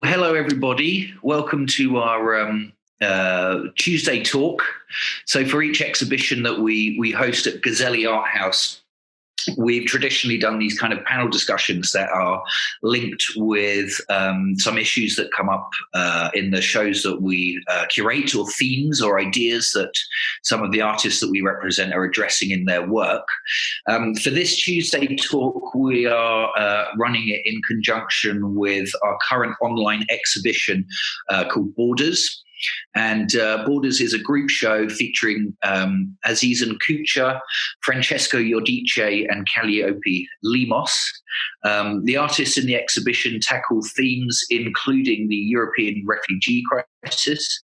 Hello, everybody. Welcome to our Tuesday talk. So for each exhibition that we host at Gazelli Art House, we've traditionally done these kind of panel discussions that are linked with some issues that come up in the shows that we curate, or themes or ideas that some of the artists that we represent are addressing in their work. For this Tuesday talk, we are running it in conjunction with our current online exhibition called Borders. And Borders is a group show featuring Azizan Kucha, Francesco Iodice, and Calliope Lemos. The artists in the exhibition tackle themes including the European refugee crisis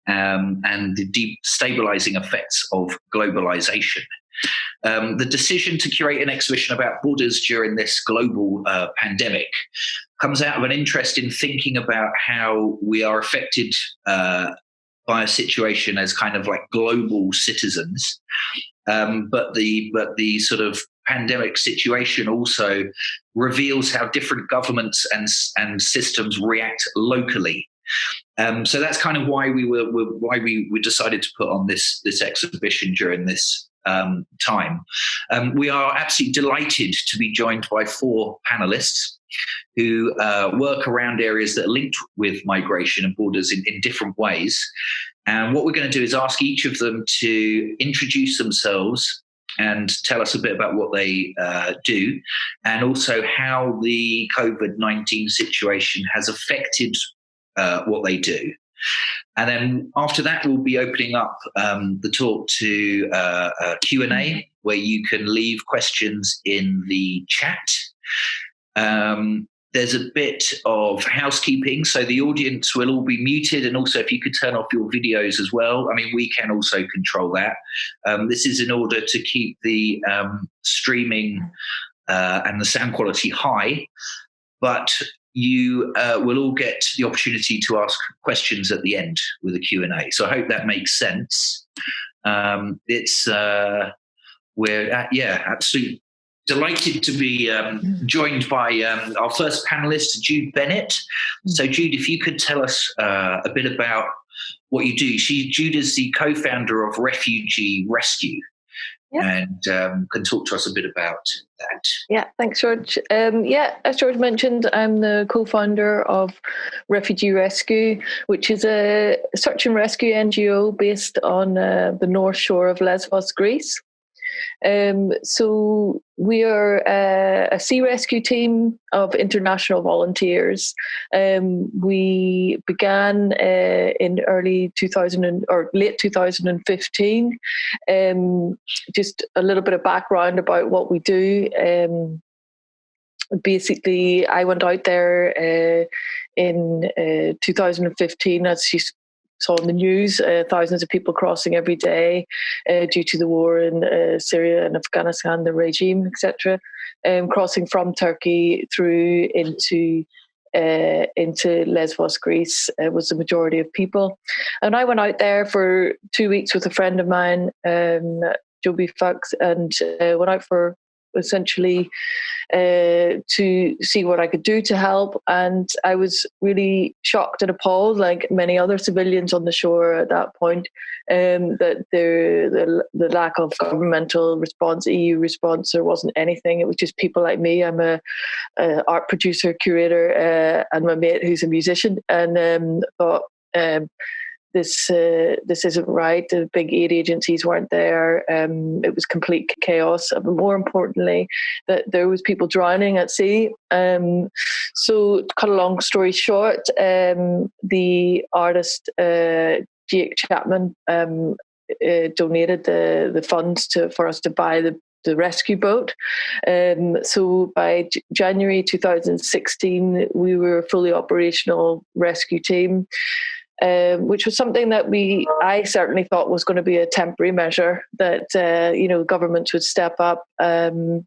and the destabilizing effects of globalisation. The decision to curate an exhibition about borders during this global pandemic comes out of an interest in thinking about how we are affected by a situation as kind of like global citizens. But the sort of pandemic situation also reveals how different governments and systems react locally. So that's kind of why we decided to put on this exhibition during this time. We are absolutely delighted to be joined by 4 panelists who work around areas that are linked with migration and borders in different ways. And what we're going to do is ask each of them to introduce themselves and tell us a bit about what they do, and also how the COVID-19 situation has affected what they do. And then after that, we'll be opening up the talk to a Q&A, where you can leave questions in the chat. There's a bit of housekeeping, so the audience will all be muted, and also if you could turn off your videos as well. I mean, we can also control that. This is in order to keep the streaming and the sound quality high, but you will all get the opportunity to ask questions at the end with a Q&A. So I hope that makes sense. We're absolutely delighted to be joined by our first panelist, Jude Bennett. So Jude, if you could tell us a bit about what you do. Jude is the co-founder of Refugee Rescue. And can talk to us a bit about that. Yeah, thanks, George. As George mentioned, I'm the co-founder of Refugee Rescue, which is a search and rescue NGO based on the north shore of Lesbos, Greece. So we are a sea rescue team of international volunteers. We began in early 2000 or late 2015. Just a little bit of background about what we do. Basically, I went out there in 2015, as you saw in the news, thousands of people crossing every day due to the war in Syria and Afghanistan, the regime, etc., crossing from Turkey through into Lesbos, Greece, was the majority of people. And I went out there for 2 weeks with a friend of mine, Joby Fox, and went out for essentially to see what I could do to help. And I was really shocked and appalled, like many other civilians on the shore at that point, that the lack of governmental response, EU response, there wasn't anything. It was just people like me. I'm a art producer, curator, and my mate who's a musician, and thought, this isn't right. The big aid agencies weren't there. It was complete chaos. But more importantly, that there was people drowning at sea. So, to cut a long story short, the artist Jake Chapman donated the funds for us to buy the rescue boat. So by January 2016, we were a fully operational rescue team. Which was something that I certainly thought was going to be a temporary measure, that governments would step up and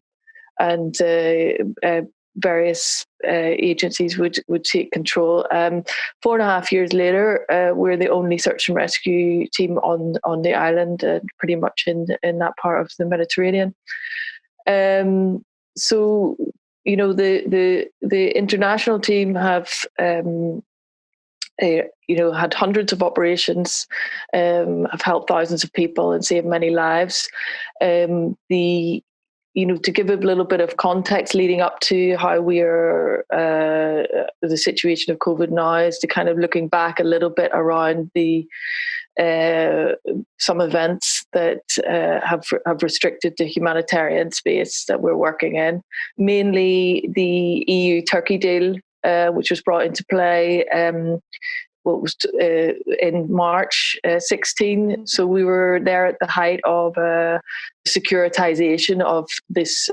various agencies would take control. 4.5 years later, we're the only search and rescue team on the island, pretty much in that part of the Mediterranean. So the international team have had hundreds of operations, have helped thousands of people and saved many lives. To give a little bit of context leading up to how we are, the situation of COVID now, is to kind of looking back a little bit around some events that have restricted the humanitarian space that we're working in, mainly the EU-Turkey deal, which was brought into play in March 16. So we were there at the height of securitization of this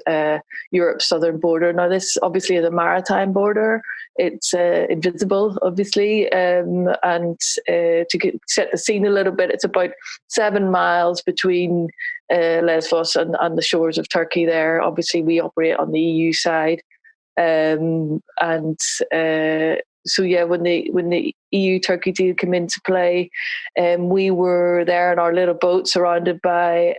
Europe's southern border. Now, this obviously is a maritime border. It's invisible, obviously. And to set the scene a little bit, it's about 7 miles between Lesbos and the shores of Turkey there. Obviously, we operate on the EU side. So yeah, when the EU-Turkey deal came into play, we were there in our little boat surrounded by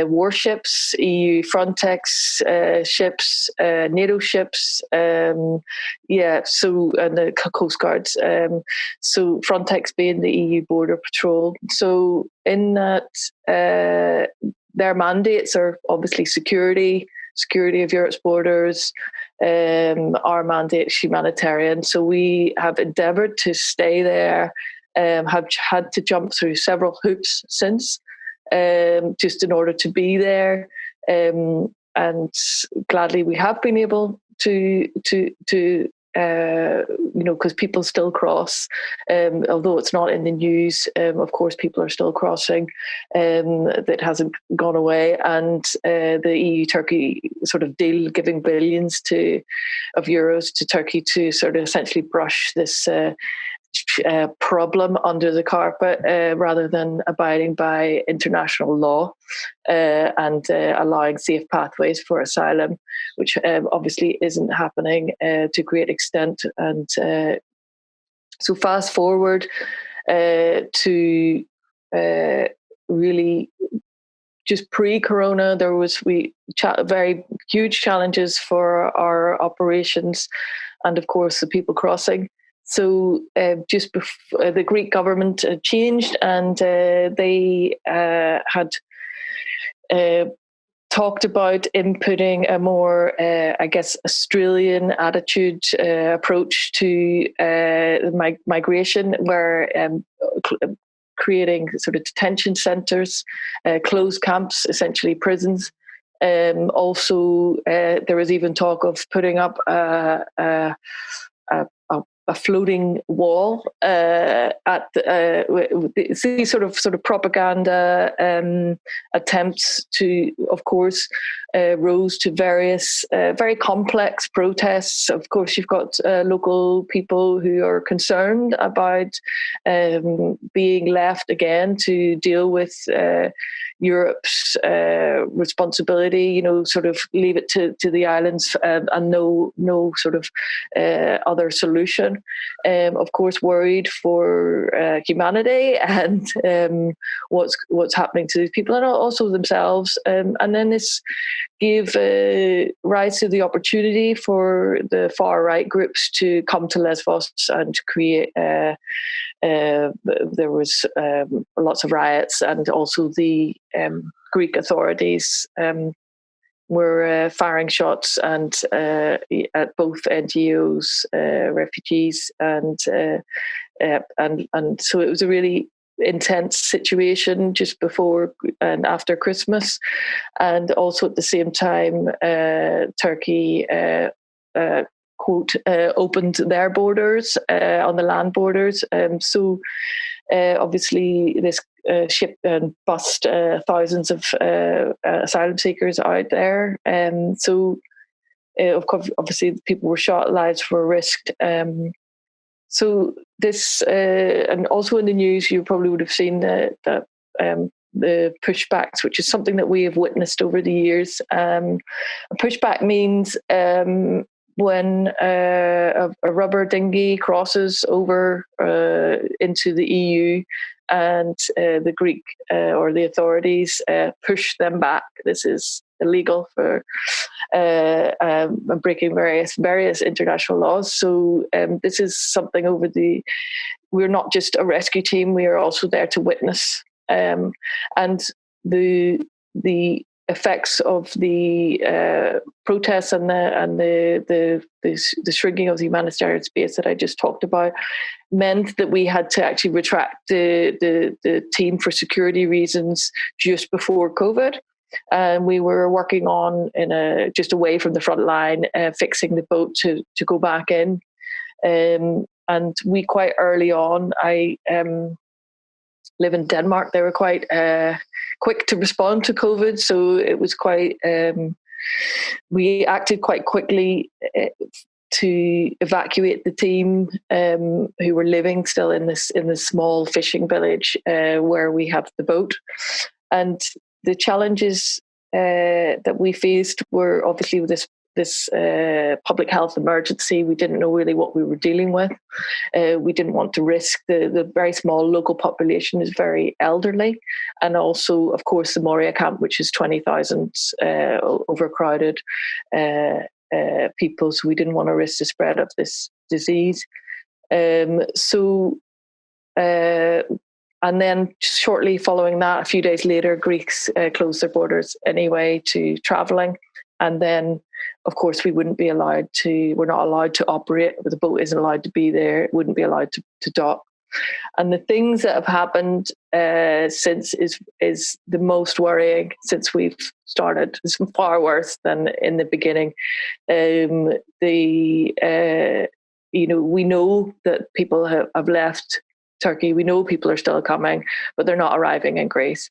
warships, EU Frontex ships, NATO ships, and the Coast Guards. So Frontex being the EU Border Patrol. So in that, their mandates are obviously security of Europe's borders. Our mandate is humanitarian. So we have endeavoured to stay there, have had to jump through several hoops since, just in order to be there. And gladly we have been able to because people still cross, although it's not in the news. Of course, people are still crossing. That hasn't gone away, and the EU-Turkey sort of deal, giving billions of euros to Turkey to sort of essentially brush this problem under the carpet, rather than abiding by international law and allowing safe pathways for asylum, which obviously isn't happening to a great extent. And so fast forward to really just pre-corona, there was very huge challenges for our operations and of course the people crossing. So just before the Greek government changed, and they had talked about inputting a more, Australian attitude approach to migration, where creating sort of detention centres, closed camps, essentially prisons. Also, there was even talk of putting up a floating wall at these sort of propaganda attempts to, of course, rose to various very complex protests. Of course, you've got local people who are concerned about being left again to deal with Europe's responsibility, sort of leave it to the islands and no sort of other solution. Of course, worried for humanity and what's happening to these people and also themselves. And then this gave rise to the opportunity for the far right groups to come to Lesbos and create. There was lots of riots, and also the Greek authorities were firing shots and at both NGOs, refugees, and so it was a really intense situation just before and after Christmas, and also at the same time, Turkey quote opened their borders on the land borders. So obviously this ship and bust thousands of asylum seekers out there. So of course, obviously people were shot, lives were risked. So this, and also in the news, you probably would have seen that the pushbacks, which is something that we have witnessed over the years. A pushback means when a rubber dinghy crosses over into the EU and the Greek or the authorities push them back. This is illegal for breaking various international laws. So this is something we're not just a rescue team, we are also there to witness. And the effects of the protests and the shrinking of the humanitarian space that I just talked about meant that we had to actually retract the team for security reasons just before COVID. And we were working on just away from the front line, fixing the boat to go back in. And we quite early on, I live in Denmark. They were quite quick to respond to COVID, so it was quite. We acted quite quickly to evacuate the team who were living still in this small fishing village where we have the boat. And the challenges that we faced were obviously with this public health emergency. We didn't know really what we were dealing with. We didn't want to risk the very small local population is very elderly. And also, of course, the Moria camp, which is 20,000 overcrowded people. So we didn't want to risk the spread of this disease. And then shortly following that, a few days later, Greeks closed their borders anyway to travelling. And then, of course, we're not allowed to operate. The boat isn't allowed to be there. It wouldn't be allowed to dock. And the things that have happened since is the most worrying since we've started. It's far worse than in the beginning. We know that people have left Turkey. We know people are still coming, but they're not arriving in Greece.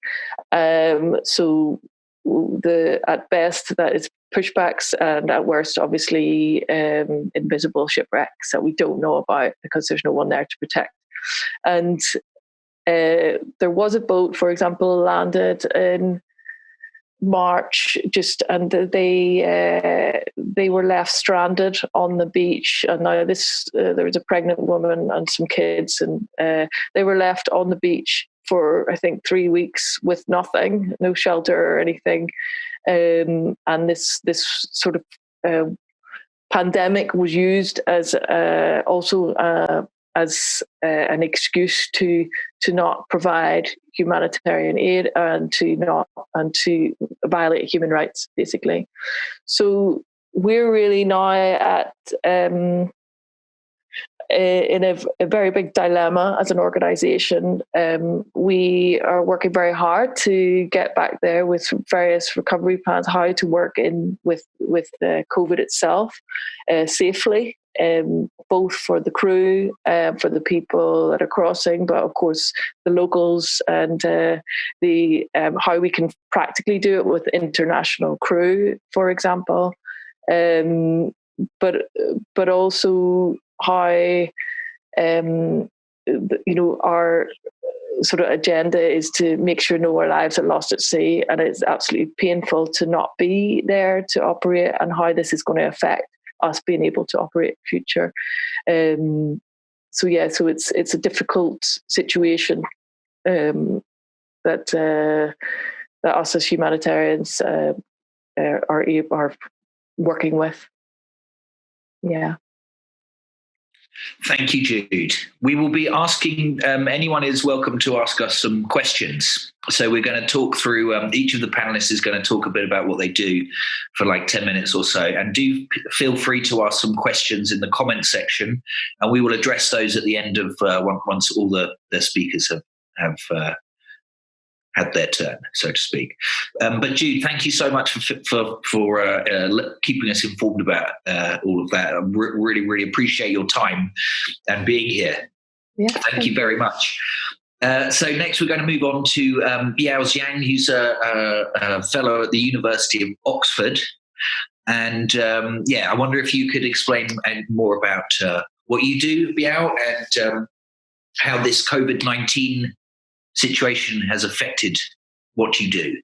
So at best that is pushbacks, and at worst, obviously, invisible shipwrecks that we don't know about because there's no one there to protect. And there was a boat, for example, landed in March, and they were left stranded on the beach. And now there was a pregnant woman and some kids, and they were left on the beach for I think 3 weeks with nothing, no shelter or anything. And this sort of pandemic was used as also as an excuse to not provide humanitarian aid and to violate human rights, basically. So we're really now at in a very big dilemma as an organisation. We are working very hard to get back there with various recovery plans, how to work in with COVID itself safely, both for the crew, for the people that are crossing, but of course the locals, and how we can practically do it with international crew, for example, but also how our sort of agenda is to make sure no more lives are lost at sea, and it's absolutely painful to not be there to operate, and how this is going to affect us being able to operate in the future. So it's a difficult situation that us as humanitarians are working with. Yeah. Thank you, Jude. We will be asking, anyone is welcome to ask us some questions. So we're going to talk through, each of the panelists is going to talk a bit about what they do for like 10 minutes or so. And do feel free to ask some questions in the comment section, and we will address those at the end of once all the speakers have had their turn, so to speak. But Jude, thank you so much for keeping us informed about all of that. I really, really appreciate your time and being here. Yeah, thank you very much. So next we're going to move on to Biao Zhang, who's a fellow at the University of Oxford. And I wonder if you could explain more about what you do, Biao, and how this COVID-19 situation has affected what you do.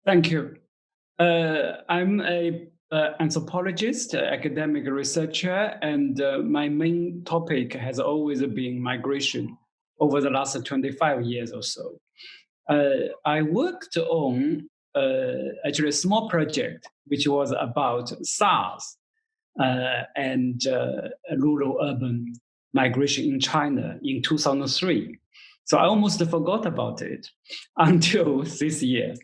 Thank you. I'm an anthropologist, academic researcher, and my main topic has always been migration over the last 25 years or so. I worked on actually a small project which was about SARS and rural-urban migration in China in 2003. So I almost forgot about it until this year.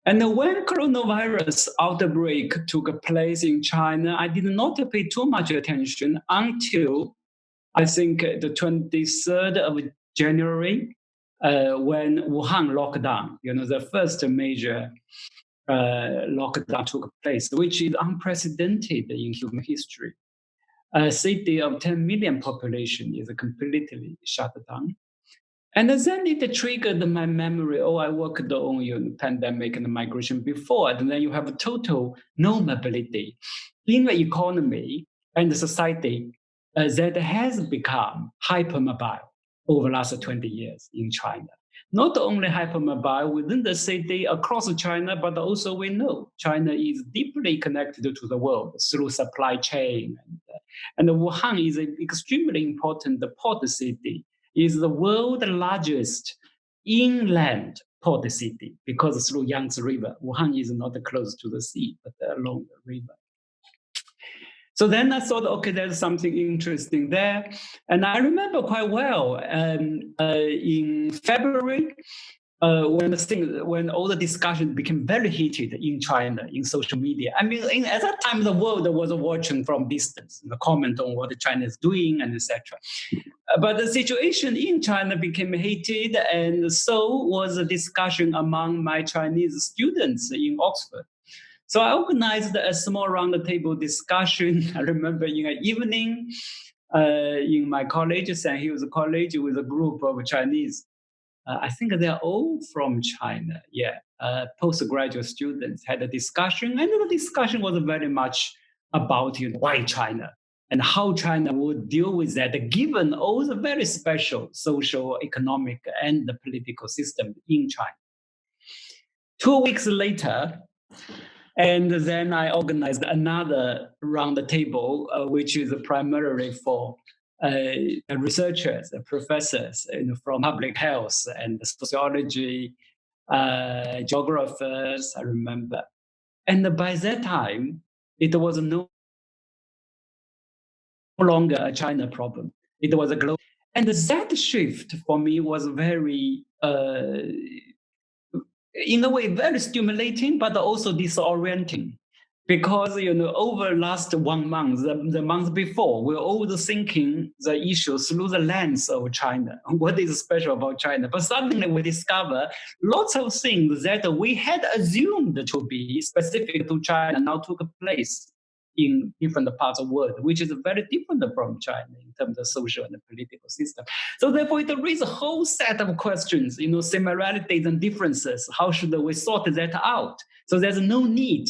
And when coronavirus outbreak took place in China, I did not pay too much attention until I think the 23rd of January, when Wuhan lockdown, the first major lockdown took place, which is unprecedented in human history. A city of 10 million population is completely shut down. And then it triggered my memory. I worked on pandemic and migration before. And then you have total no mobility in the economy and the society that has become hypermobile over the last 20 years in China. Not only hypermobile within the city, across China, but also we know China is deeply connected to the world through supply chain. And Wuhan is an extremely important port city. Is the world's largest inland port city because through Yangtze River. Wuhan is not close to the sea, but along the river. So then I thought, okay, there's something interesting there. And I remember quite well in February, when all the discussion became very heated in China, in social media. I mean, at that time, the world was watching from distance, the comment on what China is doing and etc. But the situation in China became heated, and so was a discussion among my Chinese students in Oxford. So I organized a small round-table discussion. I remember in an evening in my college, St. Hills College, with a group of Chinese. I think they're all from China. Postgraduate students had a discussion, and the discussion was very much about why China and how China would deal with that, given all the very special social, economic, and the political system in China. 2 weeks later, and then I organized another round table, which is primarily for researchers, professors from public health and sociology, geographers, I remember. And by that time, it was no longer a China problem. It was a global. And that shift for me was very, in a way, very stimulating, but also disorienting. Because, over the last 1 month, the month before, we're all thinking the issue through the lens of China. What is special about China? But suddenly we discover lots of things that we had assumed to be specific to China now took place in different parts of the world, which is very different from China in terms of social and political system. So therefore, it raises a whole set of questions, similarities and differences. How should we sort that out? So there's no need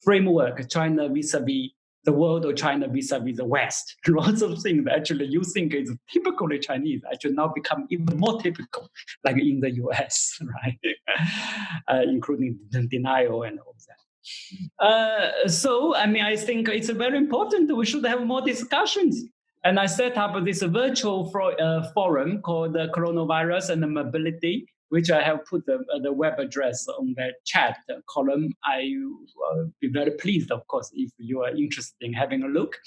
framework, China vis-a-vis the world or China vis-a-vis the West. Lots of things actually you think is typically Chinese actually now become even more typical, like in the US, right? Including denial and all that. So, I think it's very important that we should have more discussions. And I set up this virtual forum called the Coronavirus and the Mobility, which I have put the web address on the chat column. I will be very pleased, of course, if you are interested in having a look.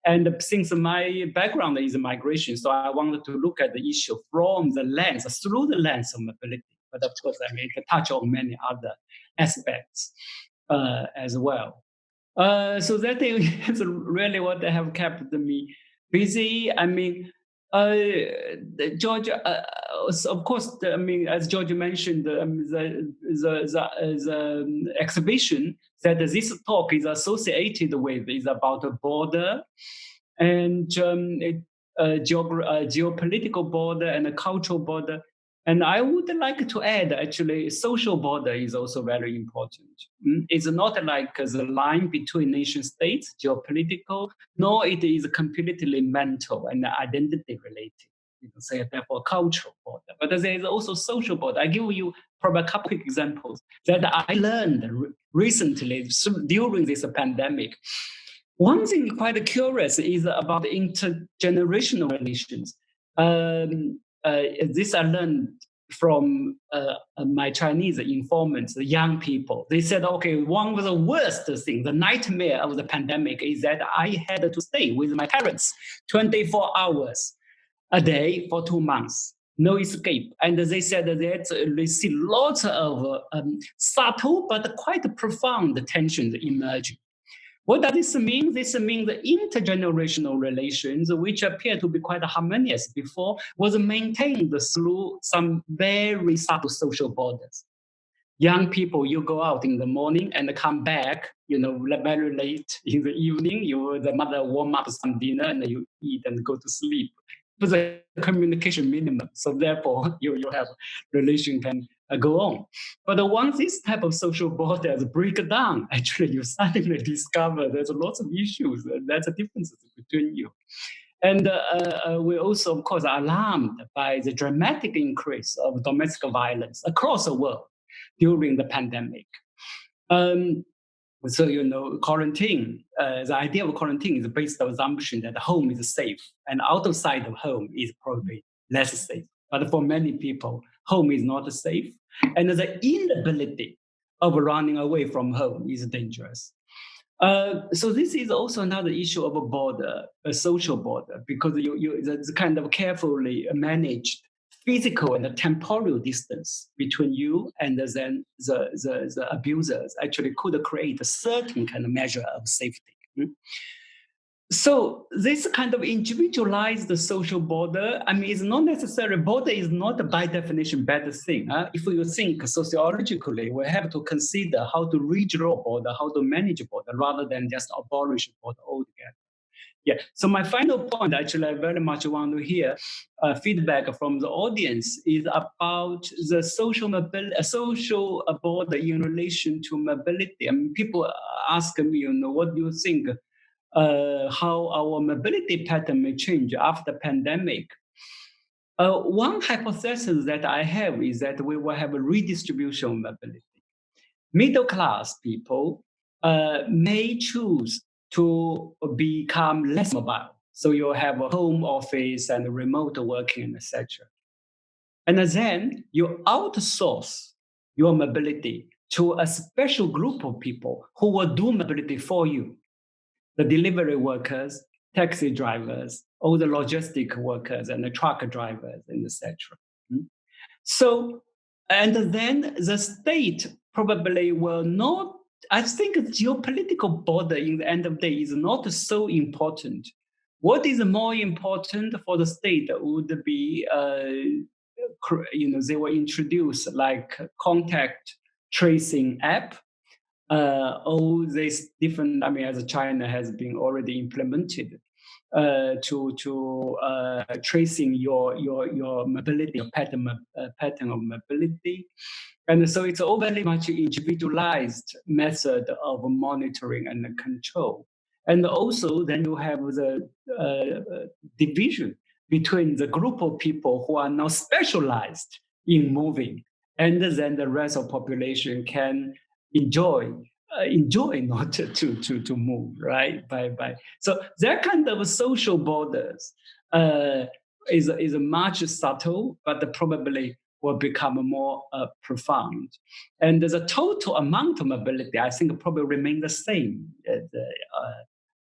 And since my background is migration, so I wanted to look at the issue from the lens, through the lens of mobility. But of course, it can touch on many other aspects as well. So that is really what have kept me busy. George, of course, as George mentioned, the exhibition that this talk is associated with is about a border and geopolitical border and a cultural border. And I would like to add, actually, social border is also very important. It's not like the line between nation states, geopolitical, nor it is completely mental and identity related. You can say therefore cultural border, but there is also social border. I give you probably a couple of examples that I learned recently during this pandemic. One thing quite curious is about intergenerational relations. This I learned from my Chinese informants, the young people. They said, okay, one of the worst things, the nightmare of the pandemic is that I had to stay with my parents 24 hours a day for 2 months. No escape. And they said that they see lots of subtle but quite profound tensions emerging. What does this mean? This means the intergenerational relations, which appear to be quite harmonious before, was maintained through some very subtle social borders. Young people, you go out in the morning and come back, very late in the evening. The mother warm up some dinner and you eat and go to sleep. It was a communication minimum. So therefore, you have relation can go on. But once this type of social borders break down, actually you suddenly discover there's lots of issues. There's a difference between you. And we also, of course, are alarmed by the dramatic increase of domestic violence across the world during the pandemic. So, quarantine, the idea of quarantine is based on the assumption that home is safe and outside of home is probably less safe. But for many people, home is not safe. And the inability of running away from home is dangerous. So this is also another issue of a border, a social border, because it's kind of carefully managed physical and temporal distance between you and then the abusers actually could create a certain kind of measure of safety. So this kind of individualized social border, it's not necessarily, border is not by definition bad thing. If you think sociologically, we have to consider how to redraw border, how to manage border, rather than just abolish border altogether. Yeah. So my final point, actually, I very much want to hear feedback from the audience is about the social mobility, social border in relation to mobility. People ask me, what do you think? How our mobility pattern may change after pandemic. One hypothesis that I have is that we will have a redistribution of mobility. Middle class people may choose to become less mobile. So you have a home office and remote working, etc. And then you outsource your mobility to a special group of people who will do mobility for you. The delivery workers, taxi drivers, all the logistic workers and the truck drivers, and etc. So, and then the state probably will not, I think the geopolitical border in the end of the day is not so important. What is more important for the state would be, they will introduce like contact tracing app. All these different, as China has been already implemented to tracing your mobility, your pattern of mobility. And so it's all very much individualized method of monitoring and control. And also then you have the division between the group of people who are now specialized in moving, and then the rest of population can enjoy not to move, right? So that kind of social borders is much subtle, but probably will become more profound. And the total amount of mobility, I think, probably remain the same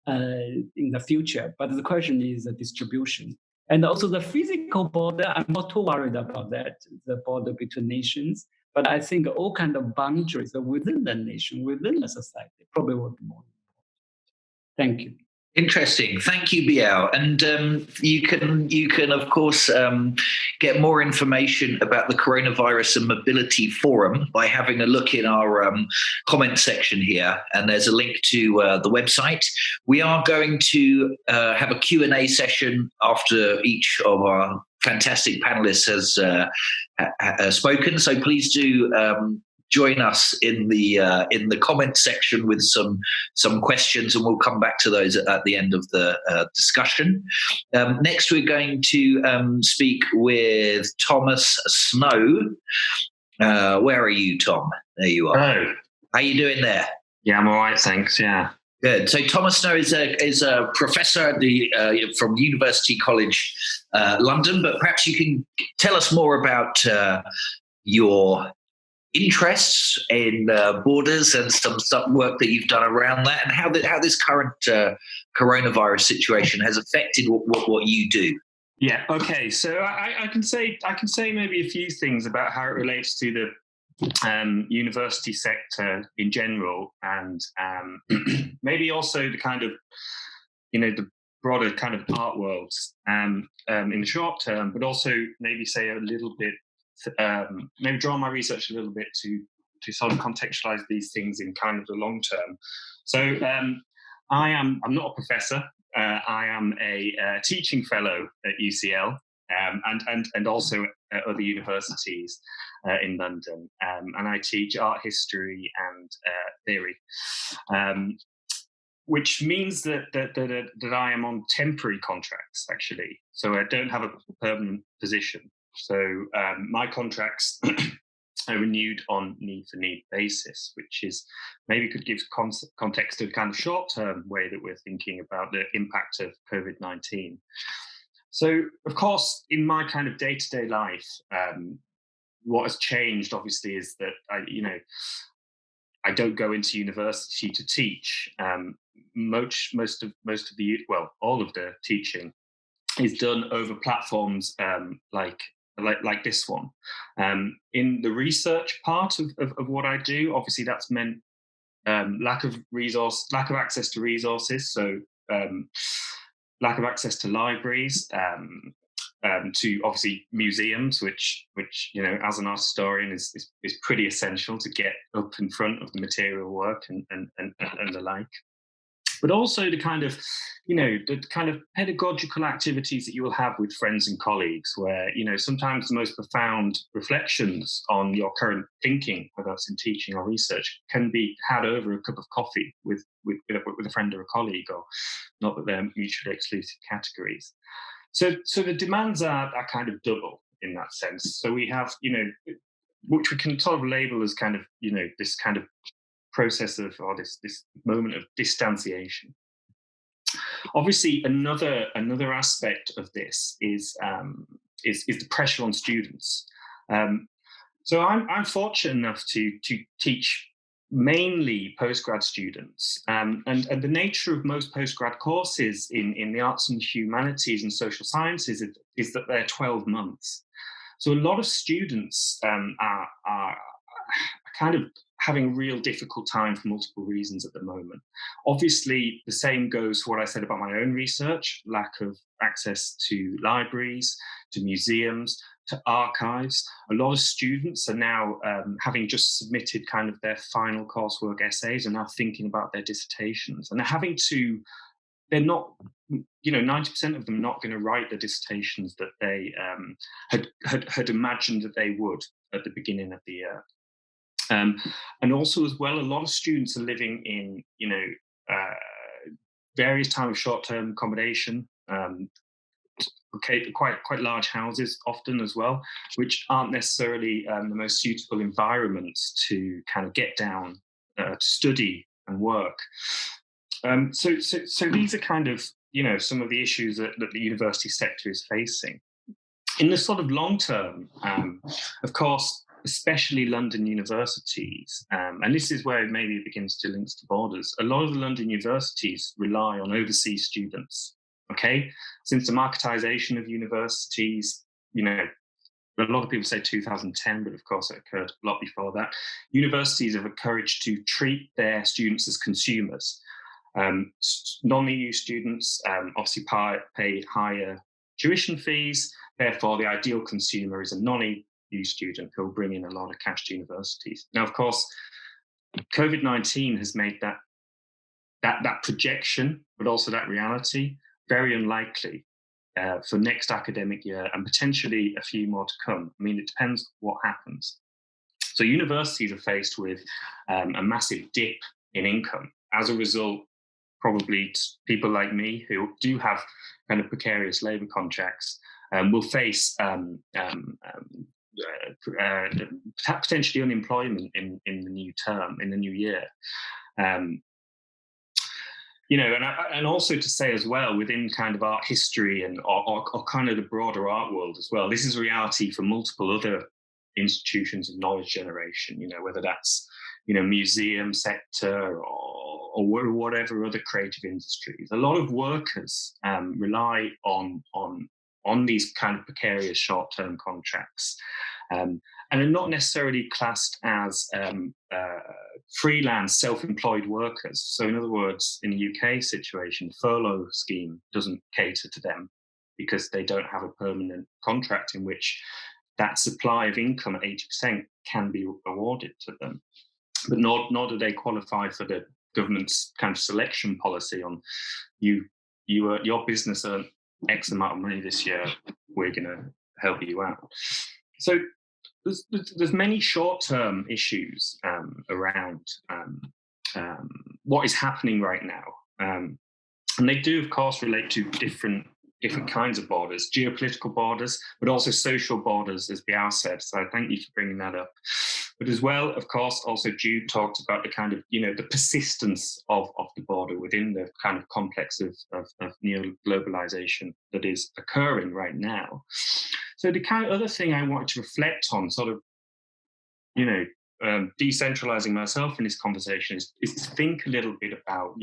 in the future. But the question is the distribution. And also the physical border, I'm not too worried about that, the border between nations. But I think all kind of boundaries within the nation, within the society, probably will be more important. Thank you. Interesting. Thank you, Biao. And you can of course get more information about the Coronavirus and Mobility Forum by having a look in our comment section here. And there's a link to the website. We are going to have a Q&A session after each of our fantastic panelists has spoken. So please do join us in the comment section with some questions, and we'll come back to those at the end of the discussion. Next, we're going to speak with Thomas Snow. Where are you, Tom? There you are. Hello. How are you doing there? Yeah, I'm all right, thanks. Yeah. Good. So Thomas Snow is a professor at from University College London, but perhaps you can tell us more about your interests in borders and some work that you've done around that, and how this current coronavirus situation has affected what you do. Yeah. Okay. So I can say maybe a few things about how it relates to the university sector in general, and maybe also the kind of, the broader kind of art worlds in the short term, but also maybe say a little bit, maybe draw my research a little bit to sort of contextualize these things in kind of the long term. So I'm not a professor. I am a teaching fellow at UCL and also at other universities in London, and I teach art history and theory, which means that I am on temporary contracts, actually. So I don't have a permanent position. So my contracts are renewed on need-for-need basis, which is maybe could give context to the kind of short-term way that we're thinking about the impact of COVID-19. So, of course, in my kind of day-to-day life, what has changed, obviously, is that I don't go into university to teach. Most of the all of the teaching is done over platforms like this one. In the research part of what I do, obviously that's meant lack of access to resources. So lack of access to libraries, to obviously museums, which as an art historian is pretty essential to get up in front of the material work and the like. But also the kind of pedagogical activities that you will have with friends and colleagues, where sometimes the most profound reflections on your current thinking, whether it's in teaching or research, can be had over a cup of coffee with a friend or a colleague, or not that they're mutually exclusive categories. So the demands are kind of double in that sense. So we have which we can sort of label as kind of this kind of process of, or this moment of distanciation. Obviously, another aspect of this is the pressure on students. So I'm fortunate enough to teach mainly postgrad students, and the nature of most postgrad courses in the arts and humanities and social sciences is that they're 12 months. So a lot of students are kind of having a real difficult time for multiple reasons at the moment. Obviously, the same goes for what I said about my own research: lack of access to libraries, to museums, to archives. A lot of students are now, having just submitted kind of their final coursework essays, are now thinking about their dissertations, and they're not, 90% of them not going to write the dissertations that they had imagined that they would at the beginning of the year. And also, as well, a lot of students are living in, various types of short-term accommodation, quite large houses often as well, which aren't necessarily the most suitable environments to kind of get down, to study and work. So these are kind of, some of the issues that the university sector is facing. In the sort of long term, of course, especially London universities, and this is where maybe it begins to link to borders. A lot of the London universities rely on overseas students. Okay, since the marketisation of universities, a lot of people say 2010, but of course it occurred a lot before that. Universities have encouraged to treat their students as consumers. Non-EU students obviously pay higher tuition fees. Therefore, the ideal consumer is a non-EU student who will bring in a lot of cash to universities. Now, of course, COVID-19 has made that projection, but also that reality, very unlikely for next academic year, and potentially a few more to come. I mean, it depends what happens. So universities are faced with a massive dip in income. As a result, probably people like me who do have kind of precarious labour contracts will face potentially unemployment in the new term, in the new year. and also to say as well, within kind of art history and or kind of the broader art world as well, this is reality for multiple other institutions of knowledge generation, whether that's, museum sector or whatever other creative industries. A lot of workers rely on these kind of precarious short-term contracts, and are not necessarily classed as freelance, self-employed workers. So in other words, in the UK situation, the furlough scheme doesn't cater to them because they don't have a permanent contract in which that supply of income at 80% can be awarded to them. But nor do they qualify for the government's kind of selection policy on your business earned X amount of money this year, we're going to help you out. So there's many short-term issues around what is happening right now. And they do, of course, relate to different kinds of borders, geopolitical borders, but also social borders, as Biao said. So thank you for bringing that up. But as well, of course, also Jude talked about the kind of, the persistence of the border within the kind of complex of neo-globalization that is occurring right now. So the kind of other thing I wanted to reflect on, sort of, decentralizing myself in this conversation is to think a little bit about,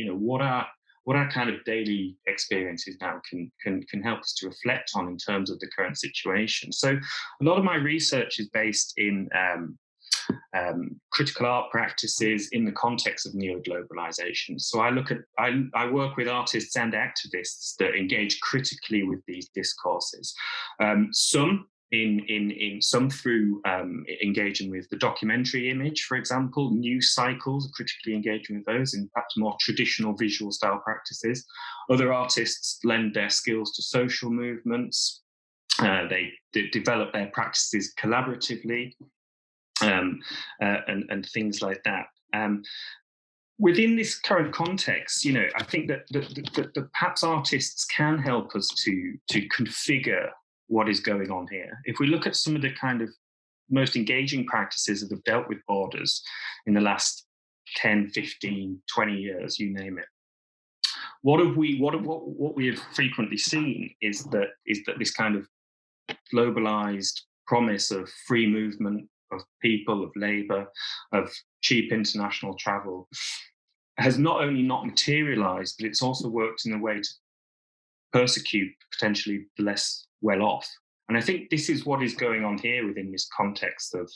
what our kind of daily experiences now can help us to reflect on in terms of the current situation. So a lot of my research is based in critical art practices in the context of neo-globalization. So I work with artists and activists that engage critically with these discourses. Some through engaging with the documentary image, for example, news cycles, critically engaging with those in perhaps more traditional visual style practices. Other artists lend their skills to social movements. They develop their practices collaboratively, and things like that. Within this current context, I think that perhaps artists can help us to configure what is going on here. If we look at some of the kind of most engaging practices that have dealt with borders in the last 10, 15, 20 years, you name it, what we have frequently seen is that this kind of globalized promise of free movement of people, of labor, of cheap international travel has not only not materialized, but it's also worked in a way to persecute potentially the less well off. And I think this is what is going on here within this context of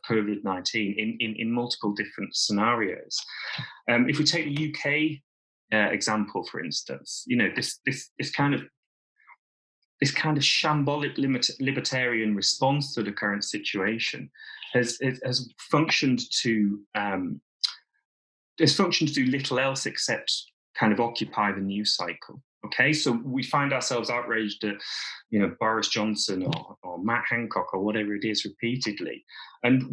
COVID-19 in multiple different scenarios. If we take the UK example, for instance, this kind of shambolic libertarian response to the current situation has functioned to do little else except kind of occupy the news cycle. Okay, so we find ourselves outraged at, Boris Johnson or Matt Hancock or whatever it is repeatedly, and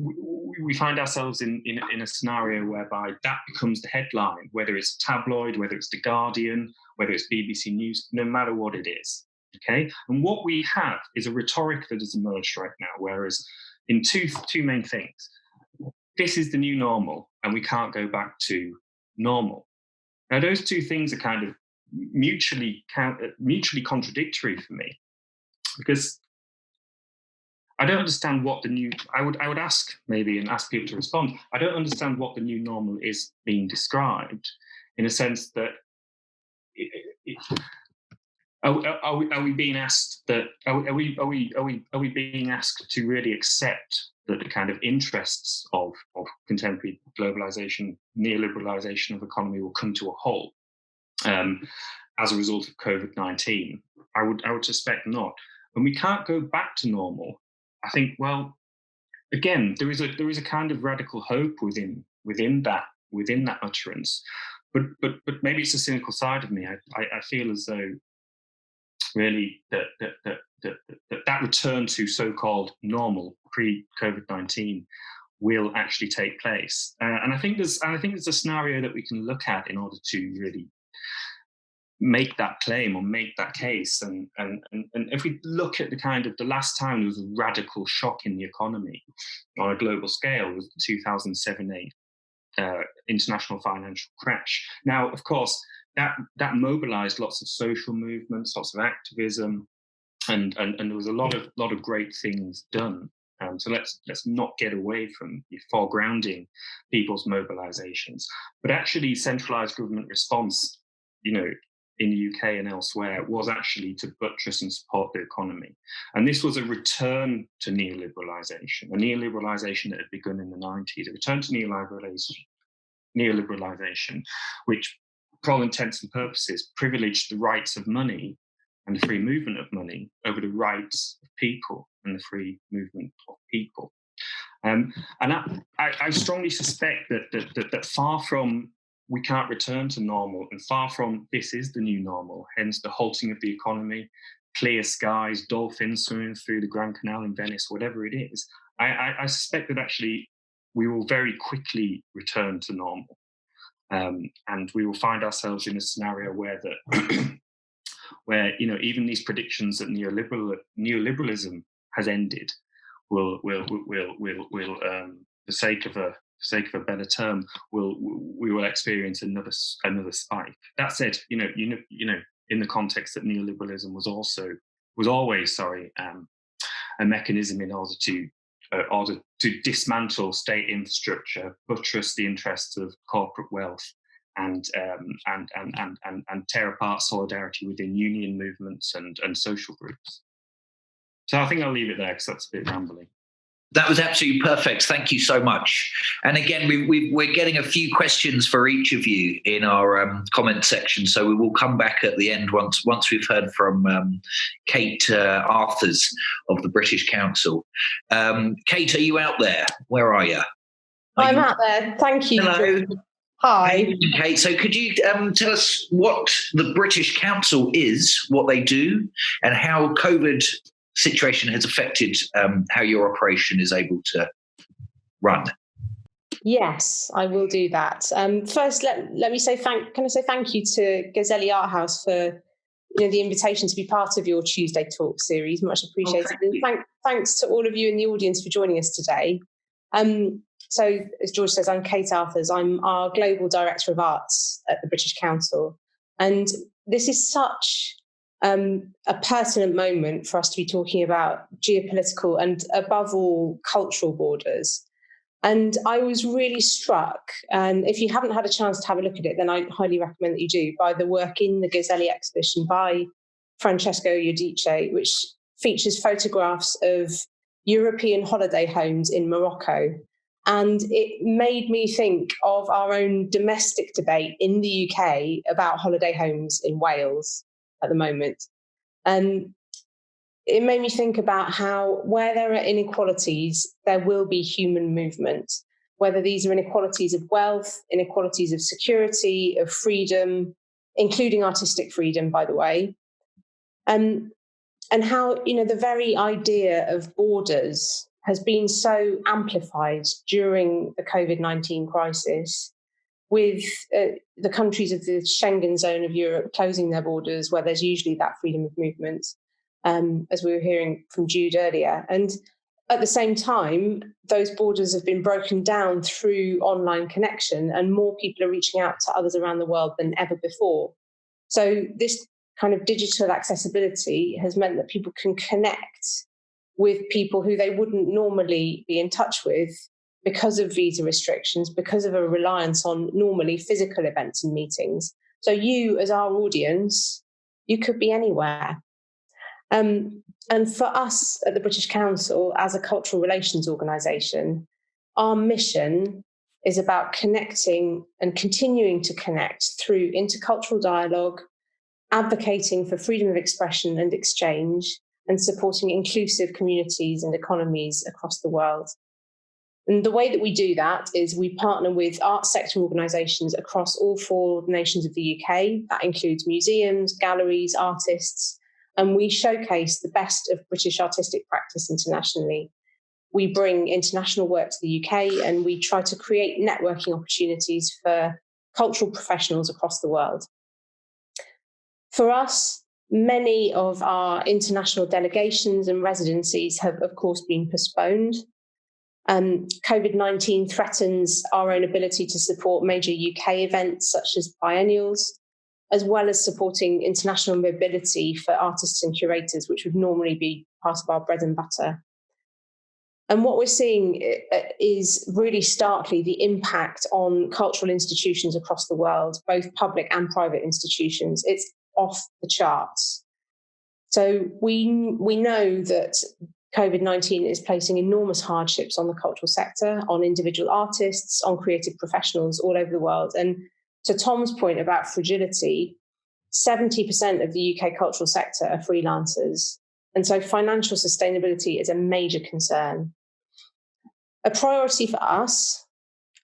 we find ourselves in a scenario whereby that becomes the headline, whether it's a tabloid, whether it's The Guardian, whether it's BBC News, no matter what it is. Okay, and what we have is a rhetoric that has emerged right now, whereas in two main things, this is the new normal, and we can't go back to normal. Now, those two things are kind of mutually contradictory for me, because I don't understand what the new. I would ask maybe and ask people to respond. I don't understand what the new normal is being described, in a sense that. Are we being asked that? Are we being asked to really accept that the kind of interests of contemporary globalization, neoliberalization of economy will come to a halt as a result of COVID-19? I would suspect not. And we can't go back to normal. I think, well, again, there is a kind of radical hope within that utterance, but maybe it's a cynical side of me. I feel as though really that return to so-called normal pre-COVID-19 will actually take place, and I think there's a scenario that we can look at in order to really make that claim or make that case. And if we look at the last time there was a radical shock in the economy on a global scale was the 2007-8 international financial crash. Now, of course, that mobilized lots of social movements, lots of activism, and there was a lot of great things done. So let's not get away from foregrounding people's mobilizations, but actually centralized government response, in the UK and elsewhere, was actually to buttress and support the economy. And this was a return to neoliberalization, a neoliberalization that had begun in the 90s, a return to neoliberalization, which, for all intents and purposes, privileged the rights of money and the free movement of money over the rights of people and the free movement of people. And I strongly suspect that far from we can't return to normal, and far from this is the new normal, hence the halting of the economy, clear skies, dolphins swimming through the Grand Canal in Venice, whatever it is, I suspect that actually we will very quickly return to normal. And we will find ourselves in a scenario where even these predictions that neoliberalism has ended will for sake of a better term, we will experience another spike. That said, in the context that neoliberalism was always a mechanism in order to dismantle state infrastructure, buttress the interests of corporate wealth, and tear apart solidarity within union movements and social groups. So I think I'll leave it there because that's a bit rambling. That was absolutely perfect. Thank you so much. And again, we're getting a few questions for each of you in our comment section. So we will come back at the end once we've heard from Kate Arthurs of the British Council. Kate, are you out there? Where are you? I'm out there. Thank you. Hello. Hi. Kate, so could you tell us what the British Council is, what they do, and how COVID situation has affected how your operation is able to run? Yes, I will do that. First, let me say thank you to Gazelli Art House for the invitation to be part of your Tuesday Talk series. Much appreciated. Thanks to all of you in the audience for joining us today. So, as George says, I'm Kate Arthurs. I'm our Global Director of Arts at the British Council. And this is such a pertinent moment for us to be talking about geopolitical and, above all, cultural borders. And I was really struck, and if you haven't had a chance to have a look at it, then I highly recommend that you do, by the work in the Gazelli exhibition by Francesco Iudice, which features photographs of European holiday homes in Morocco. And it made me think of our own domestic debate in the UK about holiday homes in Wales at the moment. And it made me think about how, where there are inequalities, there will be human movement, whether these are inequalities of wealth, inequalities of security, of freedom, including artistic freedom, by the way. And how, the very idea of borders has been so amplified during the COVID-19 crisis, with the countries of the Schengen zone of Europe closing their borders, where there's usually that freedom of movement, as we were hearing from Jude earlier. And at the same time, those borders have been broken down through online connection, and more people are reaching out to others around the world than ever before. So this kind of digital accessibility has meant that people can connect with people who they wouldn't normally be in touch with because of visa restrictions, because of a reliance on normally physical events and meetings. So you, as our audience, you could be anywhere. And for us at the British Council, as a cultural relations organisation, our mission is about connecting and continuing to connect through intercultural dialogue, advocating for freedom of expression and exchange, and supporting inclusive communities and economies across the world. And the way that we do that is we partner with arts sector organisations across all 4 nations of the UK. That includes museums, galleries, artists, and we showcase the best of British artistic practice internationally. We bring international work to the UK, and we try to create networking opportunities for cultural professionals across the world. For us, many of our international delegations and residencies have, of course, been postponed. COVID-19 threatens our own ability to support major UK events such as biennials. as well as supporting international mobility for artists and curators, which would normally be part of our bread and butter. And what we're seeing is really starkly the impact on cultural institutions across the world, both public and private institutions. It's off the charts. So we know that COVID-19 is placing enormous hardships on the cultural sector, on individual artists, on creative professionals all over the world. And to Tom's point about fragility, 70% of the UK cultural sector are freelancers. And so financial sustainability is a major concern. A priority for us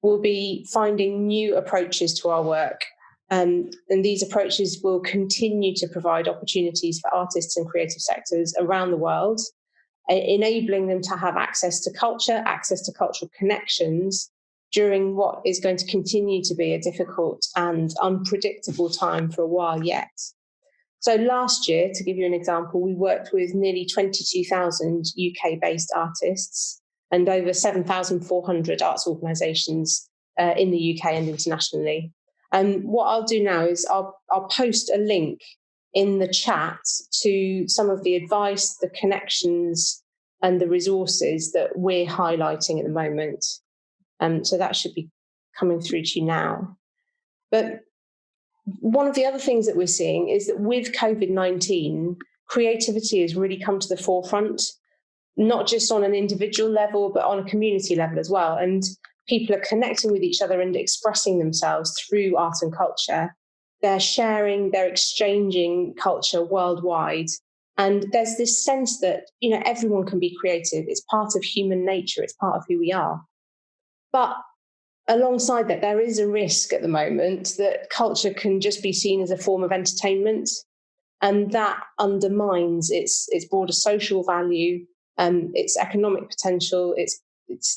will be finding new approaches to our work. And these approaches will continue to provide opportunities for artists and creative sectors around the world, enabling them to have access to culture, access to cultural connections during what is going to continue to be a difficult and unpredictable time for a while yet. So last year, to give you an example, we worked with nearly 22,000 UK-based artists and over 7,400 arts organisations in the UK and internationally. And what I'll do now is I'll post a link in the chat to some of the advice, the connections, and the resources that we're highlighting at the moment. So that should be coming through to you now. But one of the other things that we're seeing is that with COVID-19, creativity has really come to the forefront, not just on an individual level, but on a community level as well. And people are connecting with each other and expressing themselves through art and culture. They're sharing, they're exchanging culture worldwide. And there's this sense that, everyone can be creative. It's part of human nature. It's part of who we are. But alongside that, there is a risk at the moment that culture can just be seen as a form of entertainment. And that undermines its broader social value, its economic potential, its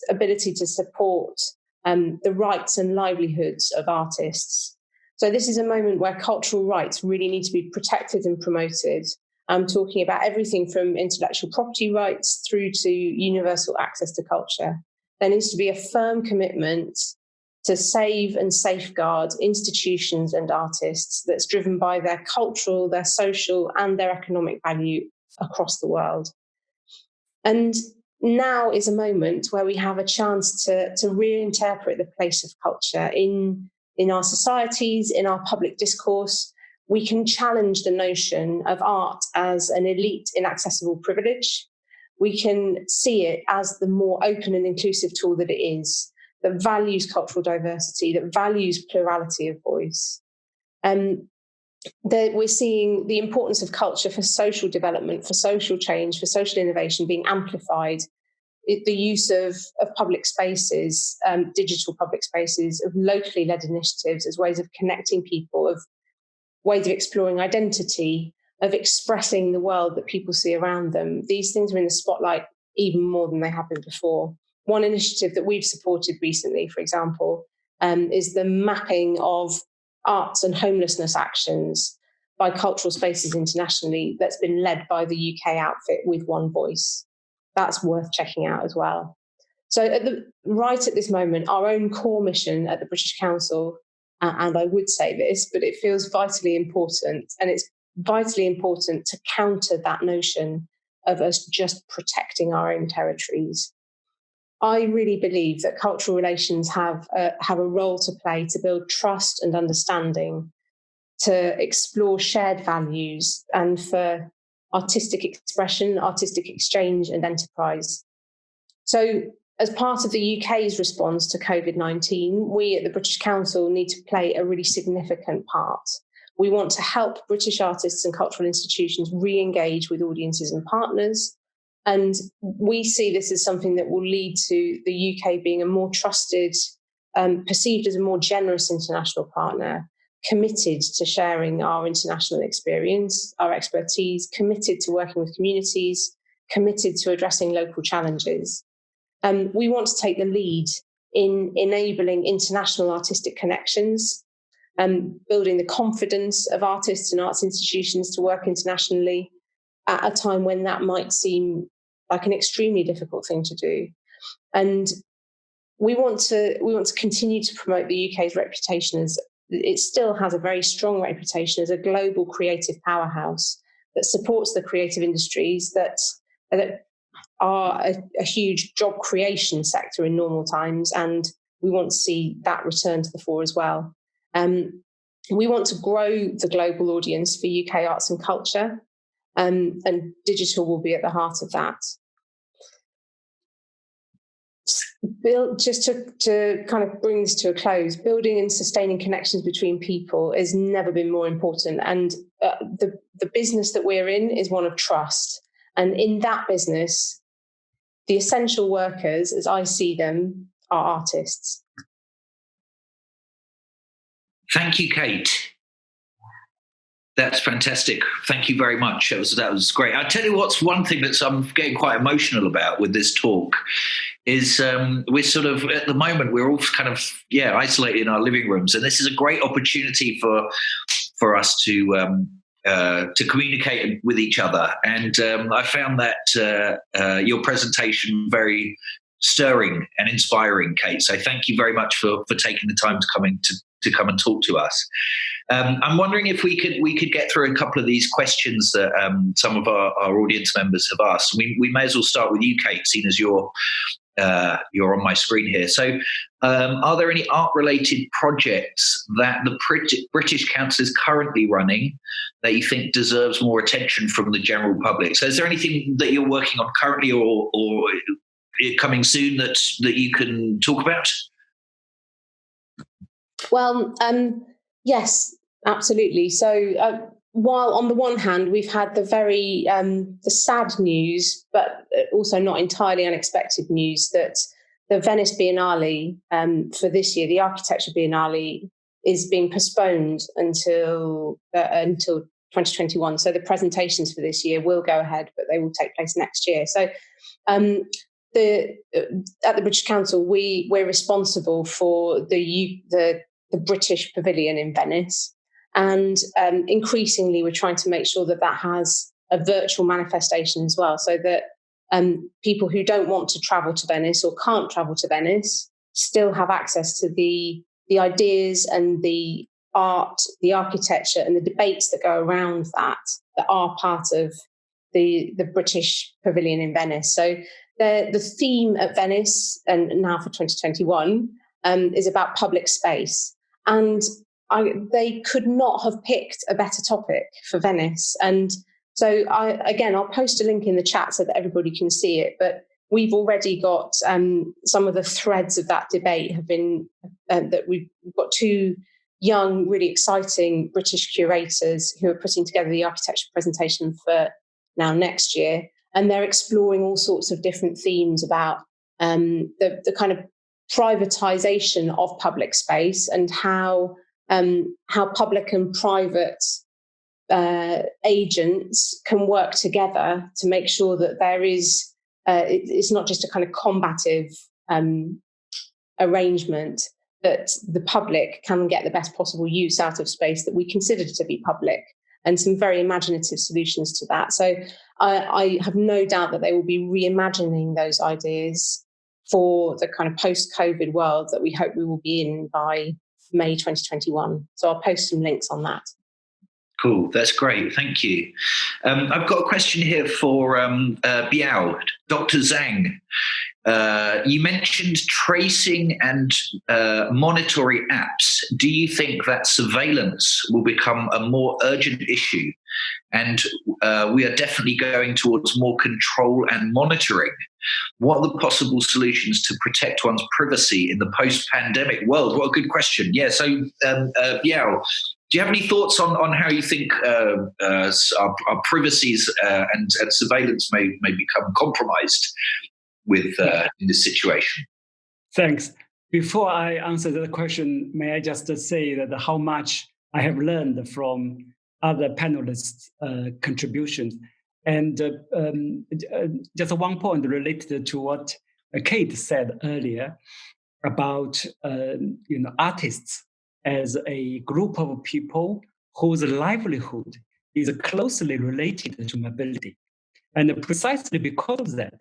ability to support the rights and livelihoods of artists. So this is a moment where cultural rights really need to be protected and promoted. I'm talking about everything from intellectual property rights through to universal access to culture. There needs to be a firm commitment to save and safeguard institutions and artists that's driven by their cultural, their social, and their economic value across the world. And now is a moment where we have a chance to reinterpret the place of culture in our societies, in our public discourse. We can challenge the notion of art as an elite, inaccessible privilege. We can see it as the more open and inclusive tool that it is, that values cultural diversity, that values plurality of voice. That we're seeing the importance of culture for social development, for social change, for social innovation being amplified. The use of public spaces, digital public spaces, of locally led initiatives as ways of connecting people, of ways of exploring identity, of expressing the world that people see around them. These things are in the spotlight even more than they have been before. One initiative that we've supported recently, for example, is the mapping of arts and homelessness actions by cultural spaces internationally that's been led by the UK outfit With One Voice. That's worth checking out as well. So right at this moment, our own core mission at the British Council, and I would say this, but it feels vitally important, and it's vitally important to counter that notion of us just protecting our own territories. I really believe that cultural relations have a role to play to build trust and understanding, to explore shared values, and for artistic expression, artistic exchange and enterprise. So as part of the UK's response to COVID-19, we at the British Council need to play a really significant part. We want to help British artists and cultural institutions re-engage with audiences and partners. And we see this as something that will lead to the UK being a more trusted, perceived as a more generous international partner, committed to sharing our international experience, our expertise, committed to working with communities, committed to addressing local challenges. We want to take the lead in enabling international artistic connections, building the confidence of artists and arts institutions to work internationally at a time when that might seem like an extremely difficult thing to do. And we want to continue to promote the UK's reputation as it still has a very strong reputation as a global creative powerhouse that supports the creative industries that are a huge job creation sector in normal times, and we want to see that return to the fore as well. We want to grow the global audience for UK arts and culture, and digital will be at the heart of that. Just to kind of bring this to a close, building and sustaining connections between people has never been more important. And the business that we're in is one of trust. And in that business, the essential workers, as I see them, are artists. Thank you, Kate. That's fantastic. Thank you very much. That was great. I tell you what's one thing that I'm getting quite emotional about with this talk is we're sort of, at the moment, we're all kind of, isolated in our living rooms. And this is a great opportunity for us to communicate with each other. And I found that your presentation very stirring and inspiring, Kate. So thank you very much for taking the time to come and talk to us. I'm wondering if we could get through a couple of these questions that some of our audience members have asked. We may as well start with you, Kate, seeing as you're on my screen here. So are there any art-related projects that the British Council is currently running that you think deserves more attention from the general public? So is there anything that you're working on currently or coming soon that you can talk about? Well, yes, absolutely. So while on the one hand, we've had the very the sad news, but also not entirely unexpected news that the Venice Biennale for this year, the Architecture Biennale, is being postponed until 2021. So the presentations for this year will go ahead, but they will take place next year. So at the British Council, we're responsible for the British Pavilion in Venice. And increasingly, we're trying to make sure that has a virtual manifestation as well, so that people who don't want to travel to Venice or can't travel to Venice still have access to the ideas and the art, the architecture and the debates that go around that are part of the British Pavilion in Venice. So the theme at Venice, and now for 2021, is about public space. And they could not have picked a better topic for Venice. And so I'll post a link in the chat so that everybody can see it. But we've already got some of the threads of that debate have been that we've got two young, really exciting British curators who are putting together the architecture presentation for now next year. And they're exploring all sorts of different themes about the kind of privatization of public space and how public and private agents can work together to make sure that there is it's not just a kind of combative arrangement, that the public can get the best possible use out of space that we consider to be public, and some very imaginative solutions to that. So I have no doubt that they will be reimagining those ideas for the kind of post-COVID world that we hope we will be in by May 2021. So I'll post some links on that. Cool, that's great, thank you. I've got a question here for Biao, Dr. Zhang. You mentioned tracing and monitoring apps. Do you think that surveillance will become a more urgent issue? And we are definitely going towards more control and monitoring. What are the possible solutions to protect one's privacy in the post-pandemic world? What a good question. Yeah, so Biao, do you have any thoughts on how you think our privacies and surveillance may become compromised with in this situation? Thanks. Before I answer the question, may I just say that how much I have learned from other panelists' contributions. And just one point related to what Kate said earlier about artists as a group of people whose livelihood is closely related to mobility. And precisely because of that,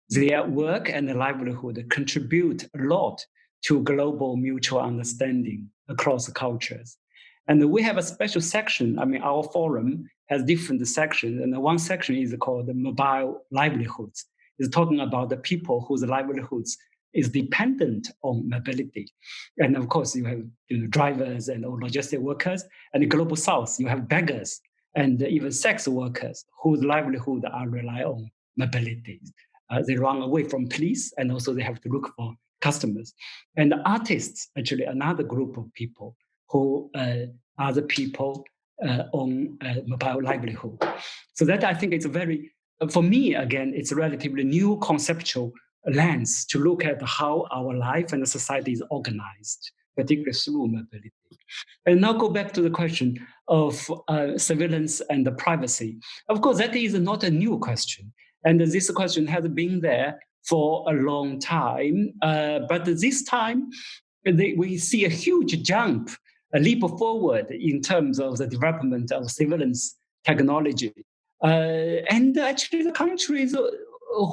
their work and livelihood contribute a lot to global mutual understanding across cultures. And we have a special section. I mean, our forum has different sections, and one section is called the mobile livelihoods. It's talking about the people whose livelihoods is dependent on mobility. And of course, you have drivers and logistic workers, and the global south, you have beggars and even sex workers whose livelihood are rely on mobility. They run away from police, and also they have to look for customers. And the artists, actually, another group of people who are the people on mobile livelihood. So that I think is very, for me, again, it's a relatively new conceptual lens to look at how our life and the society is organized, particularly through mobility. And now go back to the question of surveillance and the privacy. Of course, that is not a new question. And this question has been there for a long time. But this time, we see a huge jump, a leap forward in terms of the development of surveillance technology. And actually, the countries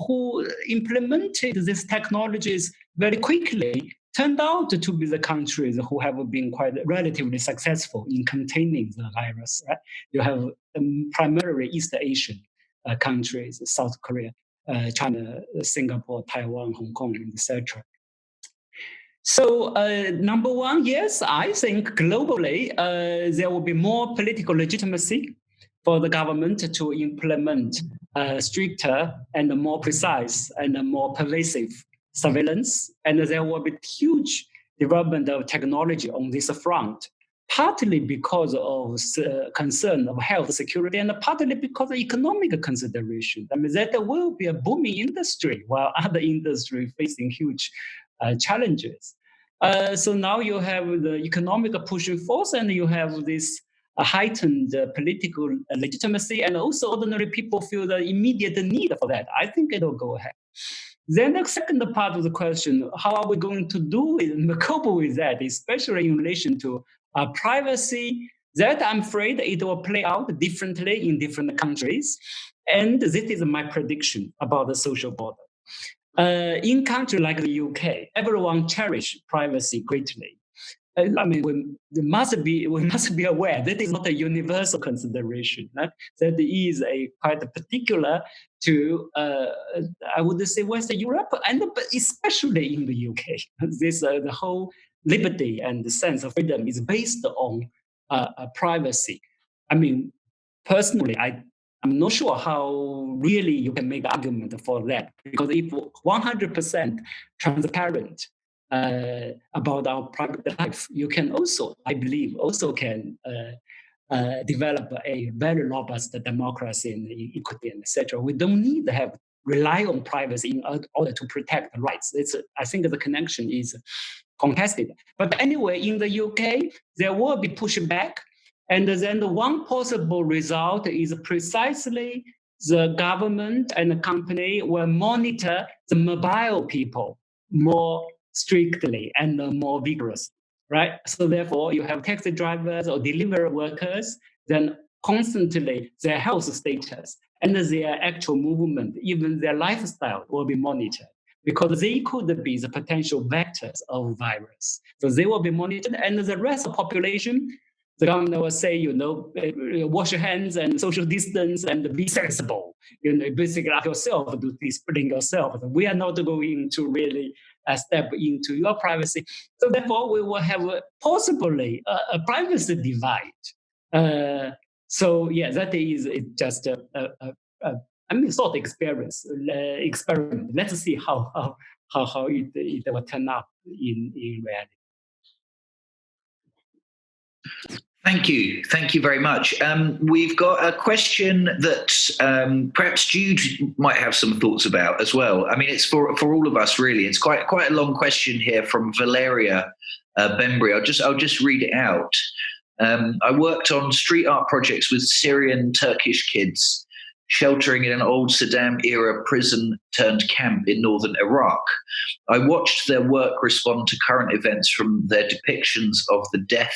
who implemented these technologies very quickly turned out to be the countries who have been quite relatively successful in containing the virus. Right? You have primarily East Asian countries, South Korea, China, Singapore, Taiwan, Hong Kong, etc. So number one, yes, I think globally there will be more political legitimacy for the government to implement stricter and more precise and more pervasive surveillance. And there will be huge development of technology on this front, partly because of concern of health security and partly because of economic consideration. I mean, that will be a booming industry while other industries facing huge challenges. So now you have the economic pushing force and you have this heightened political legitimacy, and also ordinary people feel the immediate need for that. I think it will go ahead. Then the second part of the question, how are we going to cope with that, especially in relation to privacy? That I'm afraid it will play out differently in different countries. And this is my prediction about the social border. In countries like the UK, everyone cherishes privacy greatly. I mean, we must be aware that is not a universal consideration. Right? That is a quite particular to, I would say, Western Europe, and especially in the UK. This the whole liberty and the sense of freedom is based on privacy. I mean, personally, I'm not sure how really you can make an argument for that, because if 100% transparent about our private life, you can also, I believe, develop a very robust democracy and equity and etc. We don't need to rely on privacy in order to protect the rights. I think the connection is contested. But anyway, in the UK, there will be pushback. And then the one possible result is precisely the government and the company will monitor the mobile people more strictly and more vigorously, right? So therefore, you have taxi drivers or delivery workers, then constantly their health status and their actual movement, even their lifestyle will be monitored, because they could be the potential vectors of virus. So they will be monitored, and the rest of the population, the government will say, wash your hands and social distance and be sensible. Basically like yourself, do this spreading yourself. We are not going to really step into your privacy. So therefore, we will have possibly a privacy divide. So yeah, that is just a thought experiment. Let's see how it will turn out in reality. Thank you very much. We've got a question that perhaps Jude might have some thoughts about as well. I mean, it's for all of us, really. It's quite a long question here from Valeria Bembry. I'll just read it out. I worked on street art projects with Syrian Turkish kids sheltering in an old Saddam-era prison-turned-camp in northern Iraq. I watched their work respond to current events, from their depictions of the death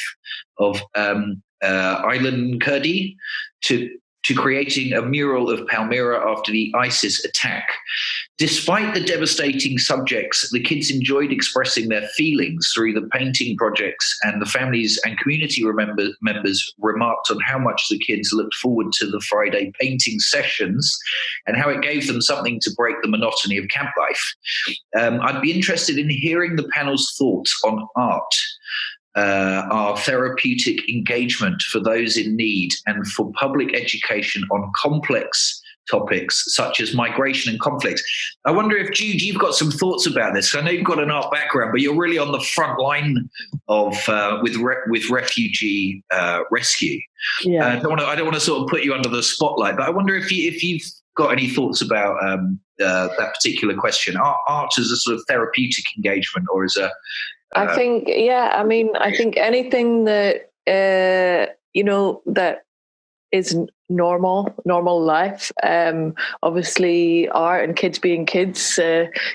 of Aylan Kurdi to creating a mural of Palmyra after the ISIS attack. Despite the devastating subjects, the kids enjoyed expressing their feelings through the painting projects, and the families and community members remarked on how much the kids looked forward to the Friday painting sessions and how it gave them something to break the monotony of camp life. I'd be interested in hearing the panel's thoughts on art, our therapeutic engagement for those in need, and for public education on complex topics such as migration and conflict. I wonder if, Jude, you've got some thoughts about this. I know you've got an art background, but you're really on the front line of with refugee rescue. Yeah. I don't want to sort of put you under the spotlight, but I wonder if you've got any thoughts about that particular question. Art as a sort of therapeutic engagement, or as a I think anything that that is normal life. Obviously, art and kids being kids,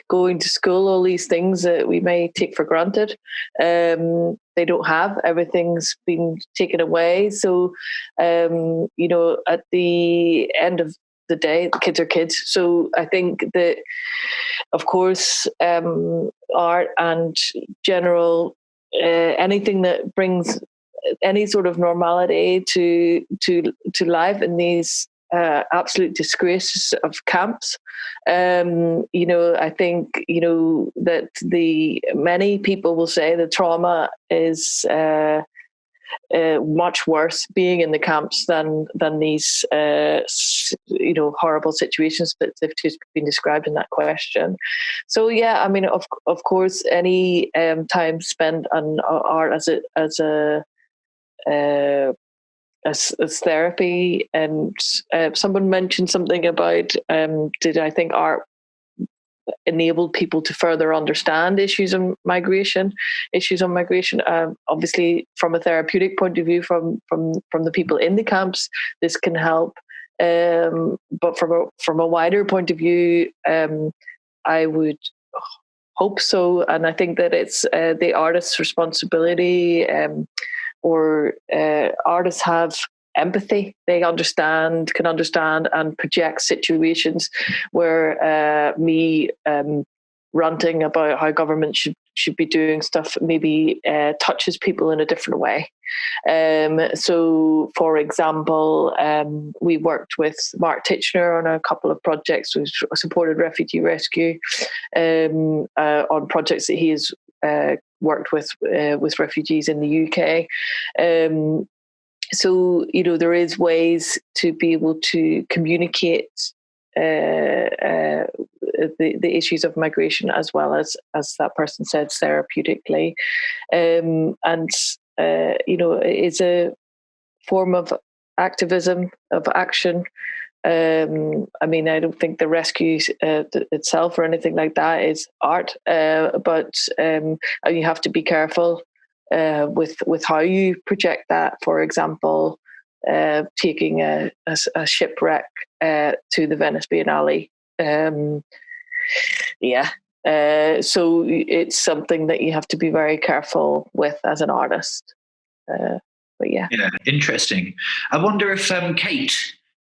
going to school, all these things that we may take for granted. They don't have. Everything's been taken away. So, at the end of the day, the kids are kids. So I think that, of course, art and general anything that brings any sort of normality to life in these absolute disgraces of camps. I think that many people will say the trauma is much worse being in the camps than these horrible situations that have just been described in that question. So yeah, I mean, of course, any time spent on art as therapy, and someone mentioned something about did I think art enabled people to further understand issues on migration. Obviously, from a therapeutic point of view, from the people in the camps, this can help. But from a wider point of view, I would hope so, and I think that it's the artist's responsibility. Or artists have empathy. They can understand and project situations where me ranting about how government should be doing stuff maybe touches people in a different way. So, for example, we worked with Mark Titchener on a couple of projects. We supported Refugee Rescue on projects that he has worked with refugees in the UK. So, there is ways to be able to communicate the issues of migration, as well as that person said, therapeutically. It is a form of activism, of action. I don't think the rescue itself or anything like that is art, but you have to be careful with how you project that. For example, taking a shipwreck to the Venice Biennale. So it's something that you have to be very careful with as an artist. But yeah, interesting. I wonder if Kate,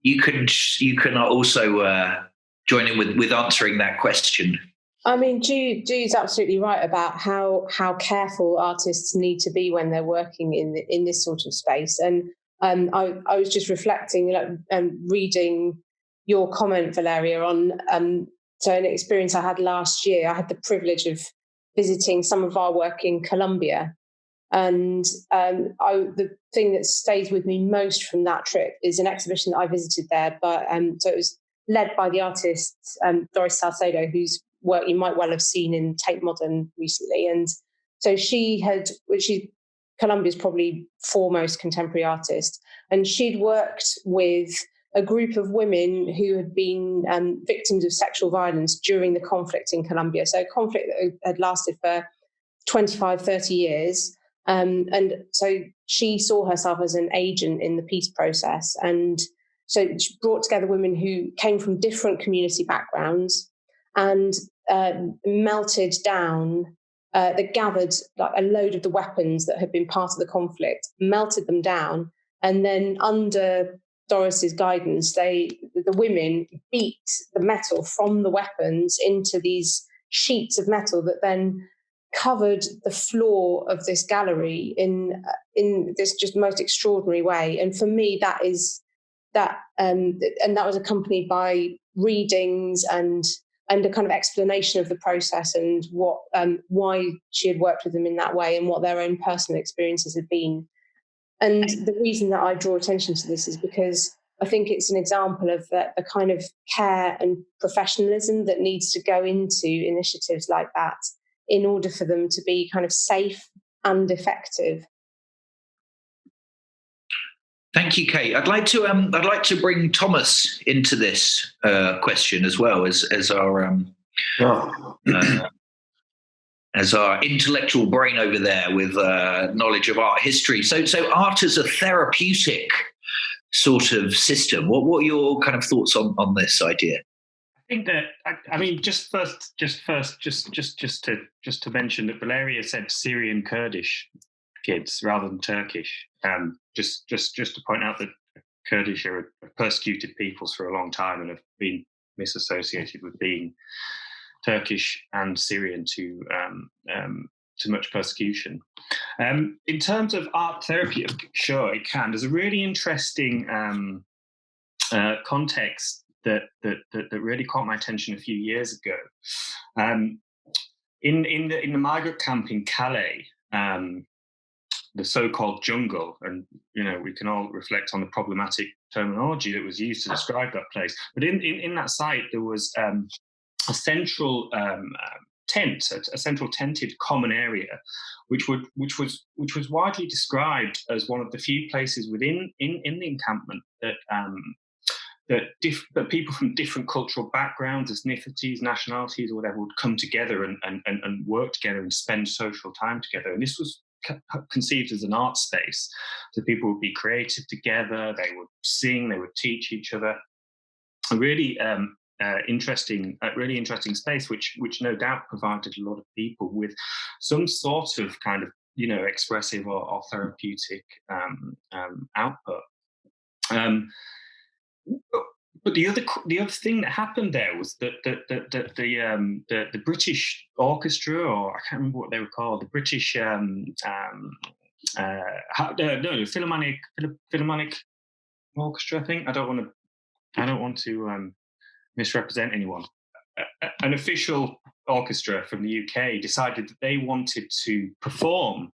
you can also join in with answering that question. I mean, Jude's absolutely right about how careful artists need to be when they're working in this sort of space. And I was just reflecting and reading your comment, Valeria, on so an experience I had last year. I had the privilege of visiting some of our work in Colombia. And the thing that stays with me most from that trip is an exhibition that I visited there. But so it was led by the artist Doris Salcedo, whose work you might well have seen in Tate Modern recently. And so she's Colombia's probably foremost contemporary artist, and she'd worked with a group of women who had been victims of sexual violence during the conflict in Colombia. So a conflict that had lasted for 25, 30 years. And so she saw herself as an agent in the peace process. And so she brought together women who came from different community backgrounds and melted down, they gathered like a load of the weapons that had been part of the conflict, melted them down, and then under Doris's guidance, the women beat the metal from the weapons into these sheets of metal that then covered the floor of this gallery in this just most extraordinary way. And for me, that was accompanied by readings and a kind of explanation of the process and what why she had worked with them in that way and what their own personal experiences had been. And the reason that I draw attention to this is because I think it's an example of the kind of care and professionalism that needs to go into initiatives like that in order for them to be kind of safe and effective. Thank you, Kate. I'd like to bring Thomas into this question as well as our intellectual brain over there with knowledge of art history. So art as a therapeutic sort of system. What are your kind of thoughts on this idea? I think that I mean, just to mention that Valeria said Syrian Kurdish kids rather than Turkish. Just to point out that Kurdish are persecuted peoples for a long time and have been misassociated with being Turkish and Syrian to much persecution. In terms of art therapy, sure, it can. There's a really interesting context that really caught my attention a few years ago. In the migrant camp in Calais, the so-called jungle, and we can all reflect on the problematic terminology that was used to describe that place. But in that site, there was a central tent, a central tented common area, which was widely described as one of the few places within the encampment that people from different cultural backgrounds, ethnicities, nationalities, or whatever, would come together and work together and spend social time together. And this was conceived as an art space, so people would be creative together, they would sing, they would teach each other. A really interesting space, which no doubt provided a lot of people with some sort of kind of expressive or therapeutic output. But the other thing that happened there was that the British orchestra, or I can't remember what they were called, the British Philharmonic orchestra, I think. I don't want to misrepresent anyone. An official orchestra from the UK decided that they wanted to perform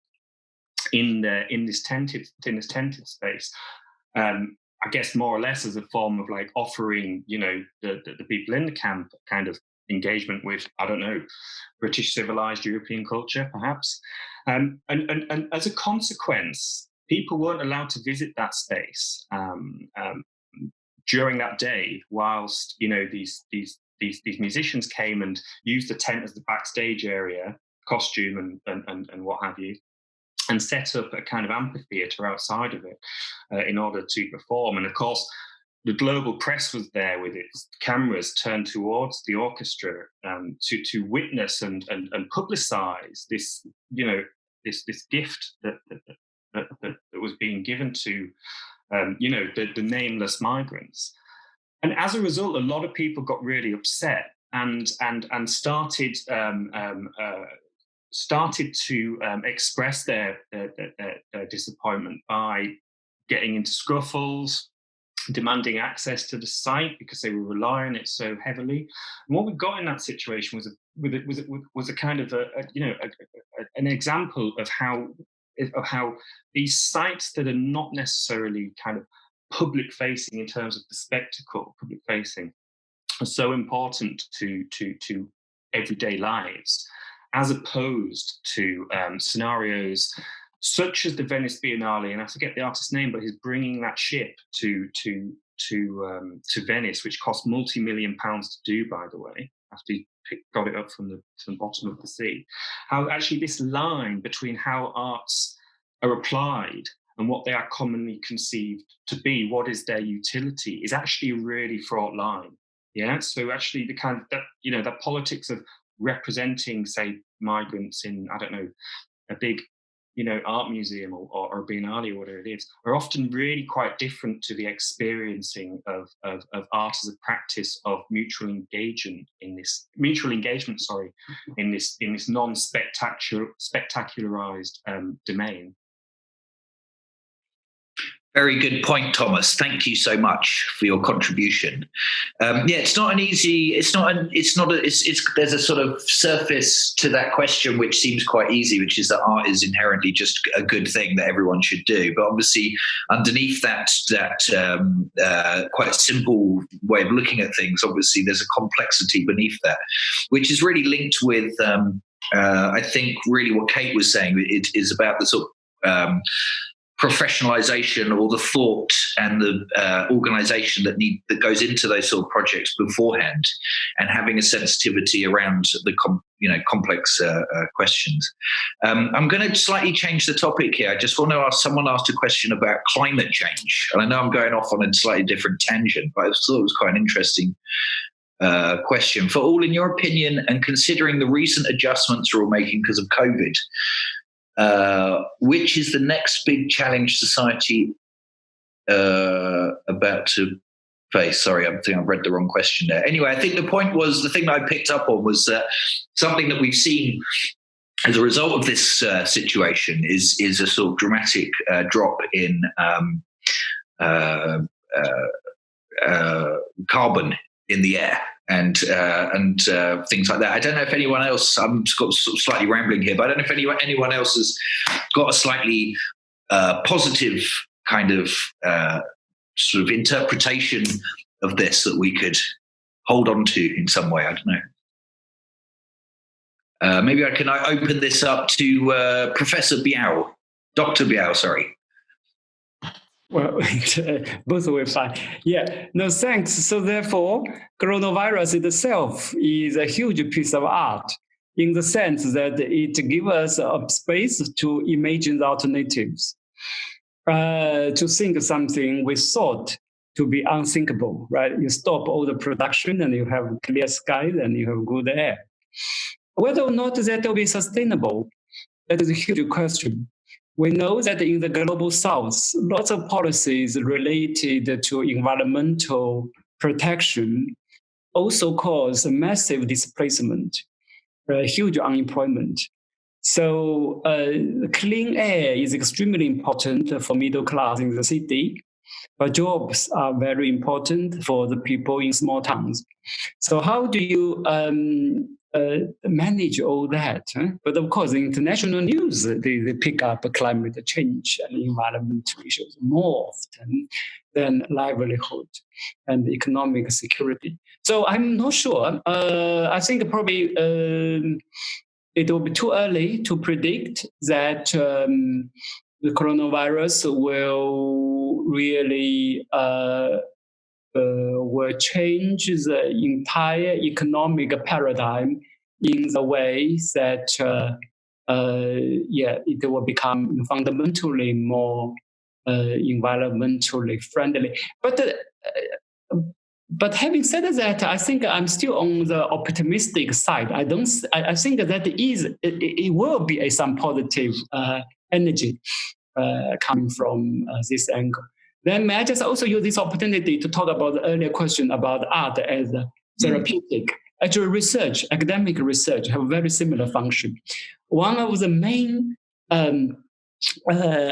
in this tented space. I guess more or less as a form of like offering, the people in the camp kind of engagement with, I don't know, British civilized European culture, perhaps. And as a consequence, people weren't allowed to visit that space during that day, whilst these musicians came and used the tent as the backstage area, costume and what have you, and set up a kind of amphitheatre outside of it in order to perform. And of course, the global press was there with its cameras turned towards the orchestra to witness and publicise this, this gift that was being given to, the nameless migrants. And as a result, a lot of people got really upset and started to express their disappointment by getting into scuffles, demanding access to the site because they were relying on it so heavily. And what we got in that situation was a kind of an example of how these sites that are not necessarily kind of public facing in terms of the spectacle, public facing, are so important to everyday lives, as opposed to scenarios such as the Venice Biennale, and I forget the artist's name, but he's bringing that ship to Venice, which cost multi-million pounds to do, by the way, after he got it up from the bottom of the sea. How actually this line between how arts are applied and what they are commonly conceived to be, what is their utility, is actually a really fraught line. Yeah, so actually the kind of that politics of representing, say, migrants in, I don't know, a big art museum or biennale or whatever it is, are often really quite different to the experiencing of art as a practice of mutual engagement in this non-spectacularized domain. Very good point, Thomas. Thank you so much for your contribution. It's not an easy. There's a sort of surface to that question which seems quite easy, which is that art is inherently just a good thing that everyone should do. But obviously, underneath that quite simple way of looking at things, obviously there's a complexity beneath that, which is really linked with, I think, really what Kate was saying. It is about the sort of professionalization or the thought and the organization that goes into those sort of projects beforehand, and having a sensitivity around the complex questions. I'm going to slightly change the topic here. I just want to ask, someone asked a question about climate change, and I know I'm going off on a slightly different tangent, but I thought it was quite an interesting question. For all, in your opinion, and considering the recent adjustments we're all making because of COVID, which is the next big challenge society about to face? Sorry, I think I've read the wrong question there. Anyway, I think the point was, the thing that I picked up on was that something that we've seen as a result of this situation is a sort of dramatic drop in carbon in the air and things like that. I don't know if anyone else, I'm sort of slightly rambling here, but I don't know if anyone else has got a slightly positive kind of sort of interpretation of this that we could hold on to in some way. I don't know. Maybe I can open this up to Professor Biao, Dr. Biao, sorry. Well, both were fine. Yeah, no, thanks. So therefore, coronavirus itself is a huge piece of art in the sense that it gives us a space to imagine the alternatives, to think something we thought to be unthinkable, right? You stop all the production and you have clear skies and you have good air. Whether or not that will be sustainable, that is a huge question. We know that in the global south, lots of policies related to environmental protection also cause massive displacement, huge unemployment. So clean air is extremely important for middle class in the city, but jobs are very important for the people in small towns. So how do you manage all that? But of course, in international news, they pick up climate change and environmental issues more often than livelihood and economic security. So I'm not sure. I think probably it will be too early to predict that the coronavirus will really will change the entire economic paradigm in the way that it will become fundamentally more environmentally friendly. But having said that, I think I'm still on the optimistic side. I think that it will be some positive energy coming from this angle. Then may I just also use this opportunity to talk about the earlier question about art as a therapeutic. Actually, academic research have a very similar function. One of the main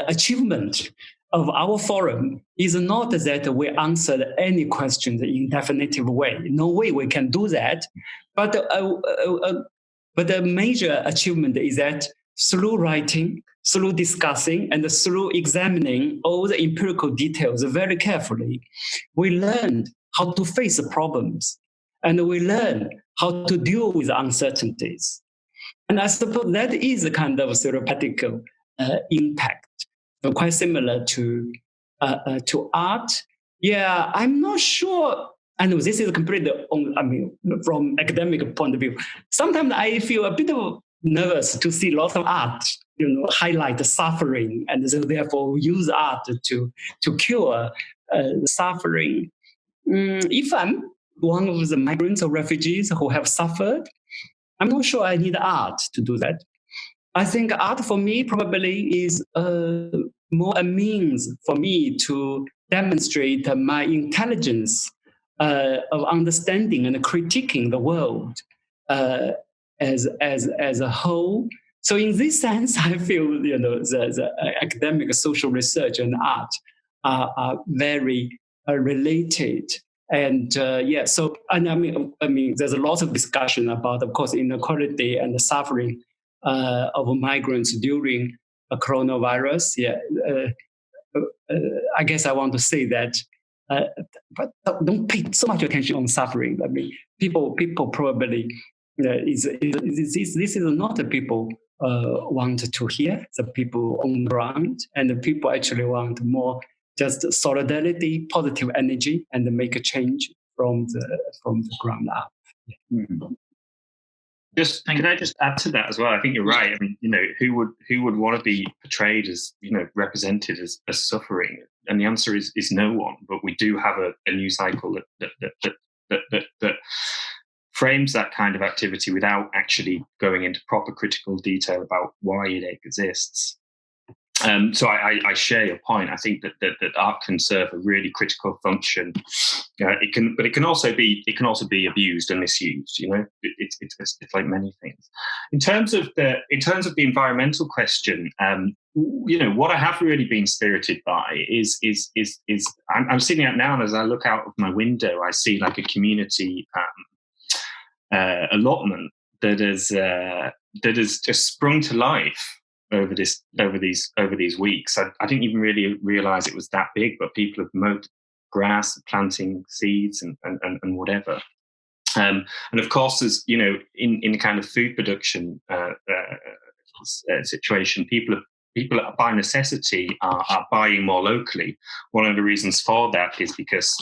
achievements of our forum is not that we answered any questions in definitive way. No way we can do that. But the major achievement is that through writing, through discussing, and through examining all the empirical details very carefully, we learned how to face the problems, and we learn how to deal with uncertainties. And I suppose that is a kind of therapeutic impact, quite similar to art. Yeah, I'm not sure. I know this is completely, from academic point of view. Sometimes I feel a bit nervous to see lots of art, highlight the suffering, and so therefore use art to cure the suffering. If I'm one of the migrants or refugees who have suffered, I'm not sure I need art to do that. I think art for me probably is more a means for me to demonstrate my intelligence of understanding and critiquing the world as a whole. So in this sense, I feel the academic, social research, and art are very related. And so I mean, there's a lot of discussion about, of course, inequality and the suffering of migrants during a coronavirus. I guess I want to say that, but don't pay so much attention on suffering. I mean, people probably this is not the people want to hear. The people on the ground, and the people actually want more just solidarity, positive energy, and make a change from the ground up. Mm-hmm. Can I just add to that as well? I think you're right. I mean, who would want to be portrayed as, represented as suffering? And the answer is no one. But we do have a news cycle that frames that kind of activity without actually going into proper critical detail about why it exists. So I share your point. I think that art can serve a really critical function. It can also be abused and misused. It's like many things. In terms of the environmental question, what I have really been spirited by is I'm sitting out now, and as I look out of my window, I see like a community allotment that has just sprung to life over these weeks. I didn't even really realize it was that big, but people have mowed grass, planting seeds and whatever. And of course, as in kind of food production situation, people by necessity are buying more locally. One of the reasons for that is because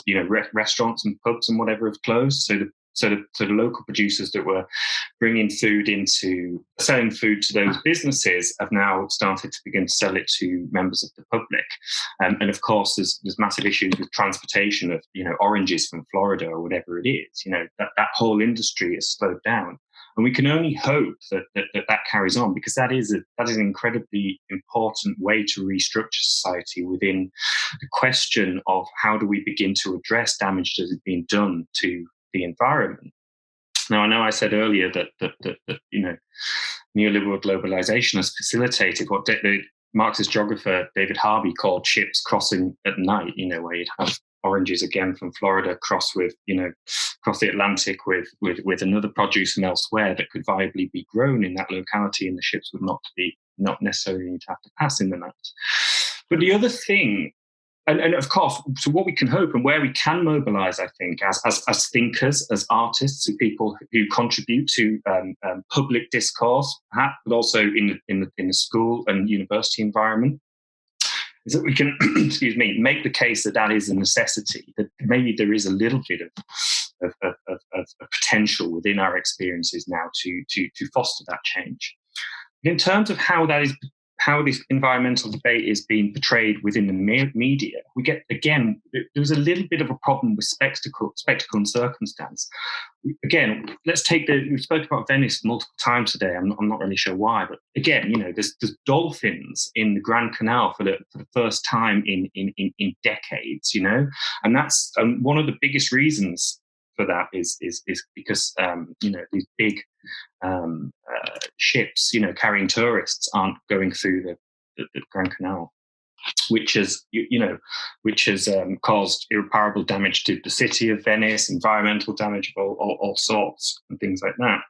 restaurants and pubs and whatever have closed, so the local producers that were selling food to those businesses have now started to begin to sell it to members of the public. And of course, there's massive issues with transportation of oranges from Florida or whatever it is. That whole industry is slowed down, and we can only hope that carries on, because that is an incredibly important way to restructure society within the question of how do we begin to address damage that has been done to the environment. Now, I know I said earlier that neoliberal globalization has facilitated what the Marxist geographer David Harvey called ships crossing at night. Where you'd have oranges again from Florida cross the Atlantic with another produce from elsewhere that could viably be grown in that locality, and the ships would not necessarily need to have to pass in the night. But the other thing. And of course, so what we can hope and where we can mobilize, I think, as thinkers, as artists, and people who contribute to public discourse, perhaps, but also in the school and university environment, is that we can, make the case that is a necessity, that maybe there is a little bit of potential within our experiences now to foster that change. In terms of how this environmental debate is being portrayed within the media, we get, again, there's a little bit of a problem with spectacle and circumstance. Again, let's take we spoke about Venice multiple times today. I'm not really sure why, but again, there's dolphins in the Grand Canal for the first time in decades, and that's one of the biggest reasons for that is because these big ships carrying tourists aren't going through the Grand Canal, which has caused irreparable damage to the city of Venice, environmental damage of all sorts and things like that.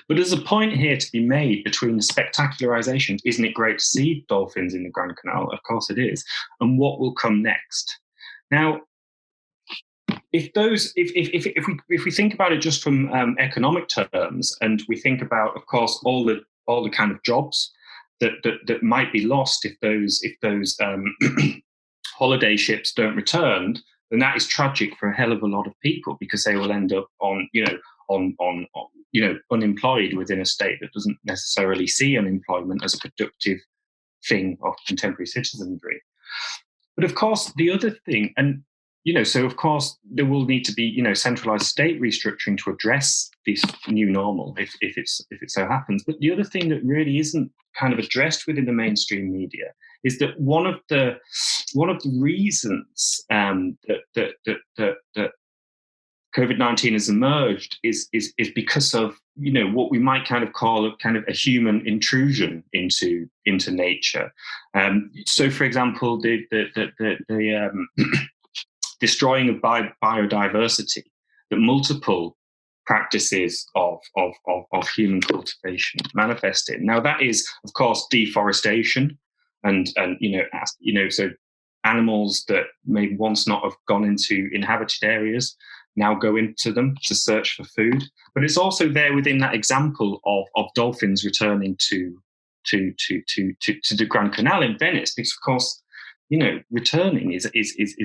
But there's a point here to be made between the spectacularization, isn't it great to see dolphins in the Grand Canal? Of course it is, and what will come next. Now, if we think about it just from economic terms, and we think about, of course, all the kind of jobs that might be lost if those holiday ships don't return, then that is tragic for a hell of a lot of people, because they will end up on unemployed within a state that doesn't necessarily see unemployment as a productive thing of contemporary citizenry. But of course, the other thing, and So of course there will need to be, centralized state restructuring to address this new normal if it so happens. But the other thing that really isn't kind of addressed within the mainstream media is that one of the reasons that COVID-19 has emerged is because of what we might kind of call a human intrusion into nature. So, for example, the destroying of biodiversity, the multiple practices of human cultivation manifested. Now, that is, of course, deforestation, and so animals that may once not have gone into inhabited areas now go into them to search for food. But it's also there within that example of dolphins returning to the Grand Canal in Venice, because of course, returning is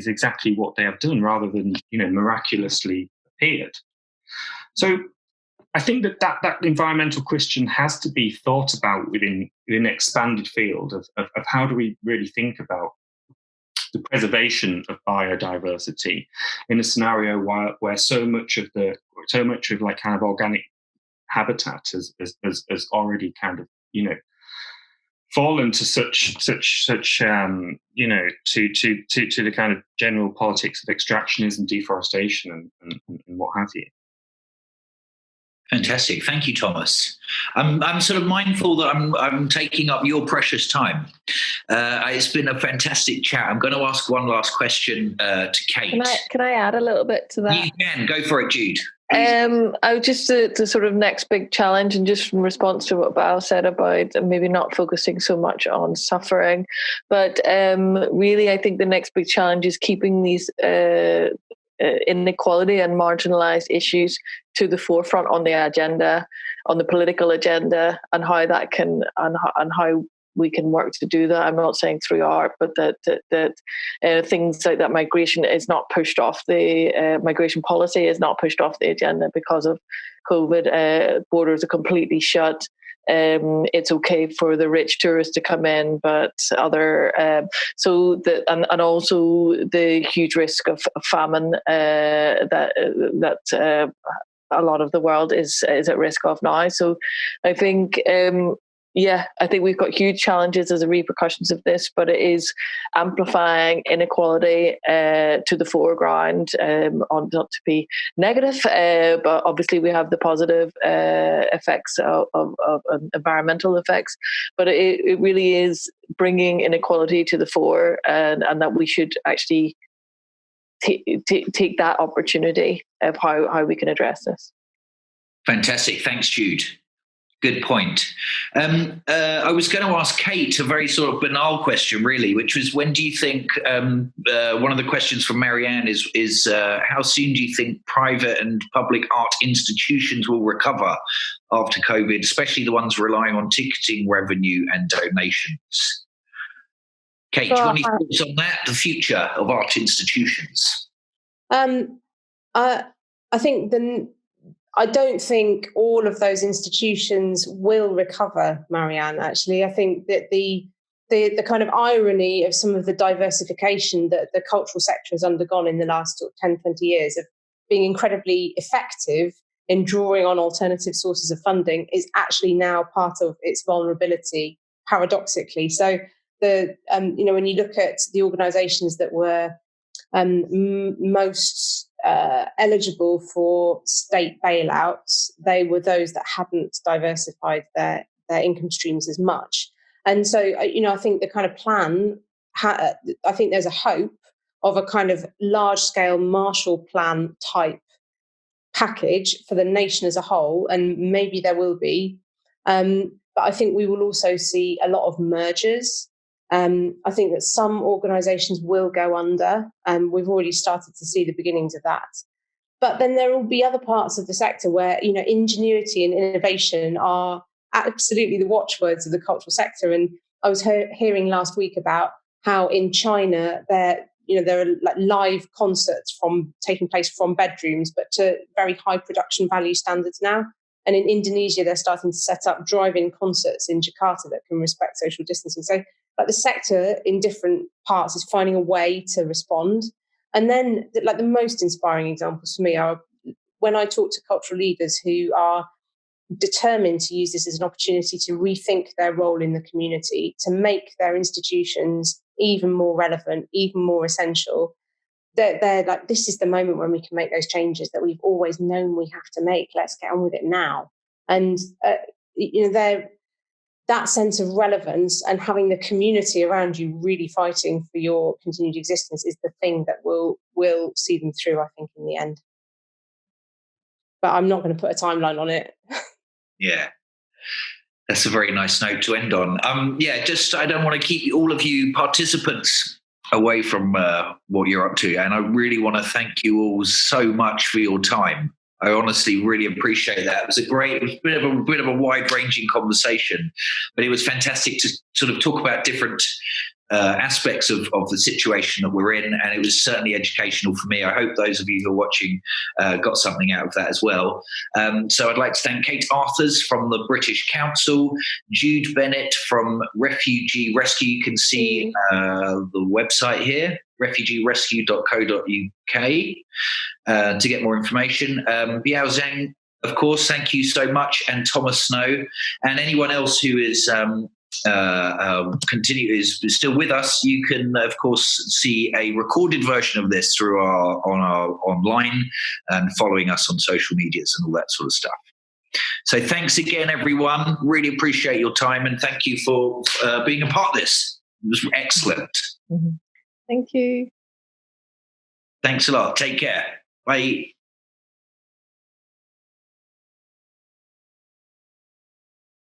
exactly what they have done, rather than miraculously appeared. So I think that environmental question has to be thought about within an expanded field of how do we really think about the preservation of biodiversity in a scenario where so much of like kind of organic habitat has already kind of fallen to such to the kind of general politics of extractionism, deforestation, and what have you. Fantastic. Thank you, Thomas. I'm sort of mindful that I'm taking up your precious time. It's been a fantastic chat. I'm going to ask one last question to Kate. Can I add a little bit to that? You can. Go for it, Jude. I would just the sort of next big challenge, and just in response to what Bao said about maybe not focusing so much on suffering, but really I think the next big challenge is keeping these inequality and marginalized issues to the forefront on the agenda, on the political agenda, and how that can and how we can work to do that. I'm not saying through art, but that things like that migration is not pushed off the migration policy is not pushed off the agenda because of COVID. Borders are completely shut. It's okay for the rich tourists to come in, but other and also the huge risk of famine that a lot of the world is at risk of now. So I think I think we've got huge challenges as a repercussions of this, but it is amplifying inequality to the foreground, not to be negative, but obviously we have the positive effects of environmental effects, but it really is bringing inequality to the fore, and that we should actually take that opportunity of how we can address this. Fantastic. Thanks, Jude. Good point. I was going to ask Kate a very sort of banal question, really, which was, when do you think, one of the questions from Marianne is how soon do you think private and public art institutions will recover after COVID, especially the ones relying on ticketing revenue and donations? Kate, do you want any thoughts on that, the future of art institutions? I think I don't think all of those institutions will recover, Marianne, actually. I think that the kind of irony of some of the diversification that the cultural sector has undergone in the last 10, 20 years of being incredibly effective in drawing on alternative sources of funding is actually now part of its vulnerability, paradoxically. So when you look at the organisations that were most eligible for state bailouts, they were those that hadn't diversified their income streams as much. And so, I think the kind of plan, I think there's a hope of a kind of large-scale Marshall Plan type package for the nation as a whole, and maybe there will be. But I think we will also see a lot of mergers. I think that some organisations will go under, and we've already started to see the beginnings of that. But then there will be other parts of the sector where, ingenuity and innovation are absolutely the watchwords of the cultural sector. And I was hearing last week about how in China there are like live concerts taking place from bedrooms, but to very high production value standards now. And in Indonesia, they're starting to set up drive-in concerts in Jakarta that can respect social distancing. So, the sector in different parts is finding a way to respond. And then like the most inspiring examples for me are when I talk to cultural leaders who are determined to use this as an opportunity to rethink their role in the community, to make their institutions even more relevant, even more essential. They're like, this is the moment when we can make those changes that we've always known we have to make. Let's get on with it now. And that sense of relevance and having the community around you really fighting for your continued existence is the thing that will see them through, I think, in the end. But I'm not going to put a timeline on it. Yeah. That's a very nice note to end on. I don't want to keep all of you participants away from what you're up to. And I really want to thank you all so much for your time. I honestly really appreciate that. It was a bit of a wide-ranging conversation, but it was fantastic to sort of talk about different aspects of the situation that we're in, and it was certainly educational for me. I hope those of you who are watching got something out of that as well. So I'd like to thank Kate Arthurs from the British Council, Jude Bennett from Refugee Rescue. You can see the website here, refugeerescue.co.uk, to get more information. Biao Zhang, of course, thank you so much, and Thomas Snow, and anyone else who is is still with us. You can, of course, see a recorded version of this through our online and following us on social medias and all that sort of stuff. So thanks again, everyone. Really appreciate your time, and thank you for being a part of this. It was excellent. Thank you. Thanks a lot. Take care. Bye.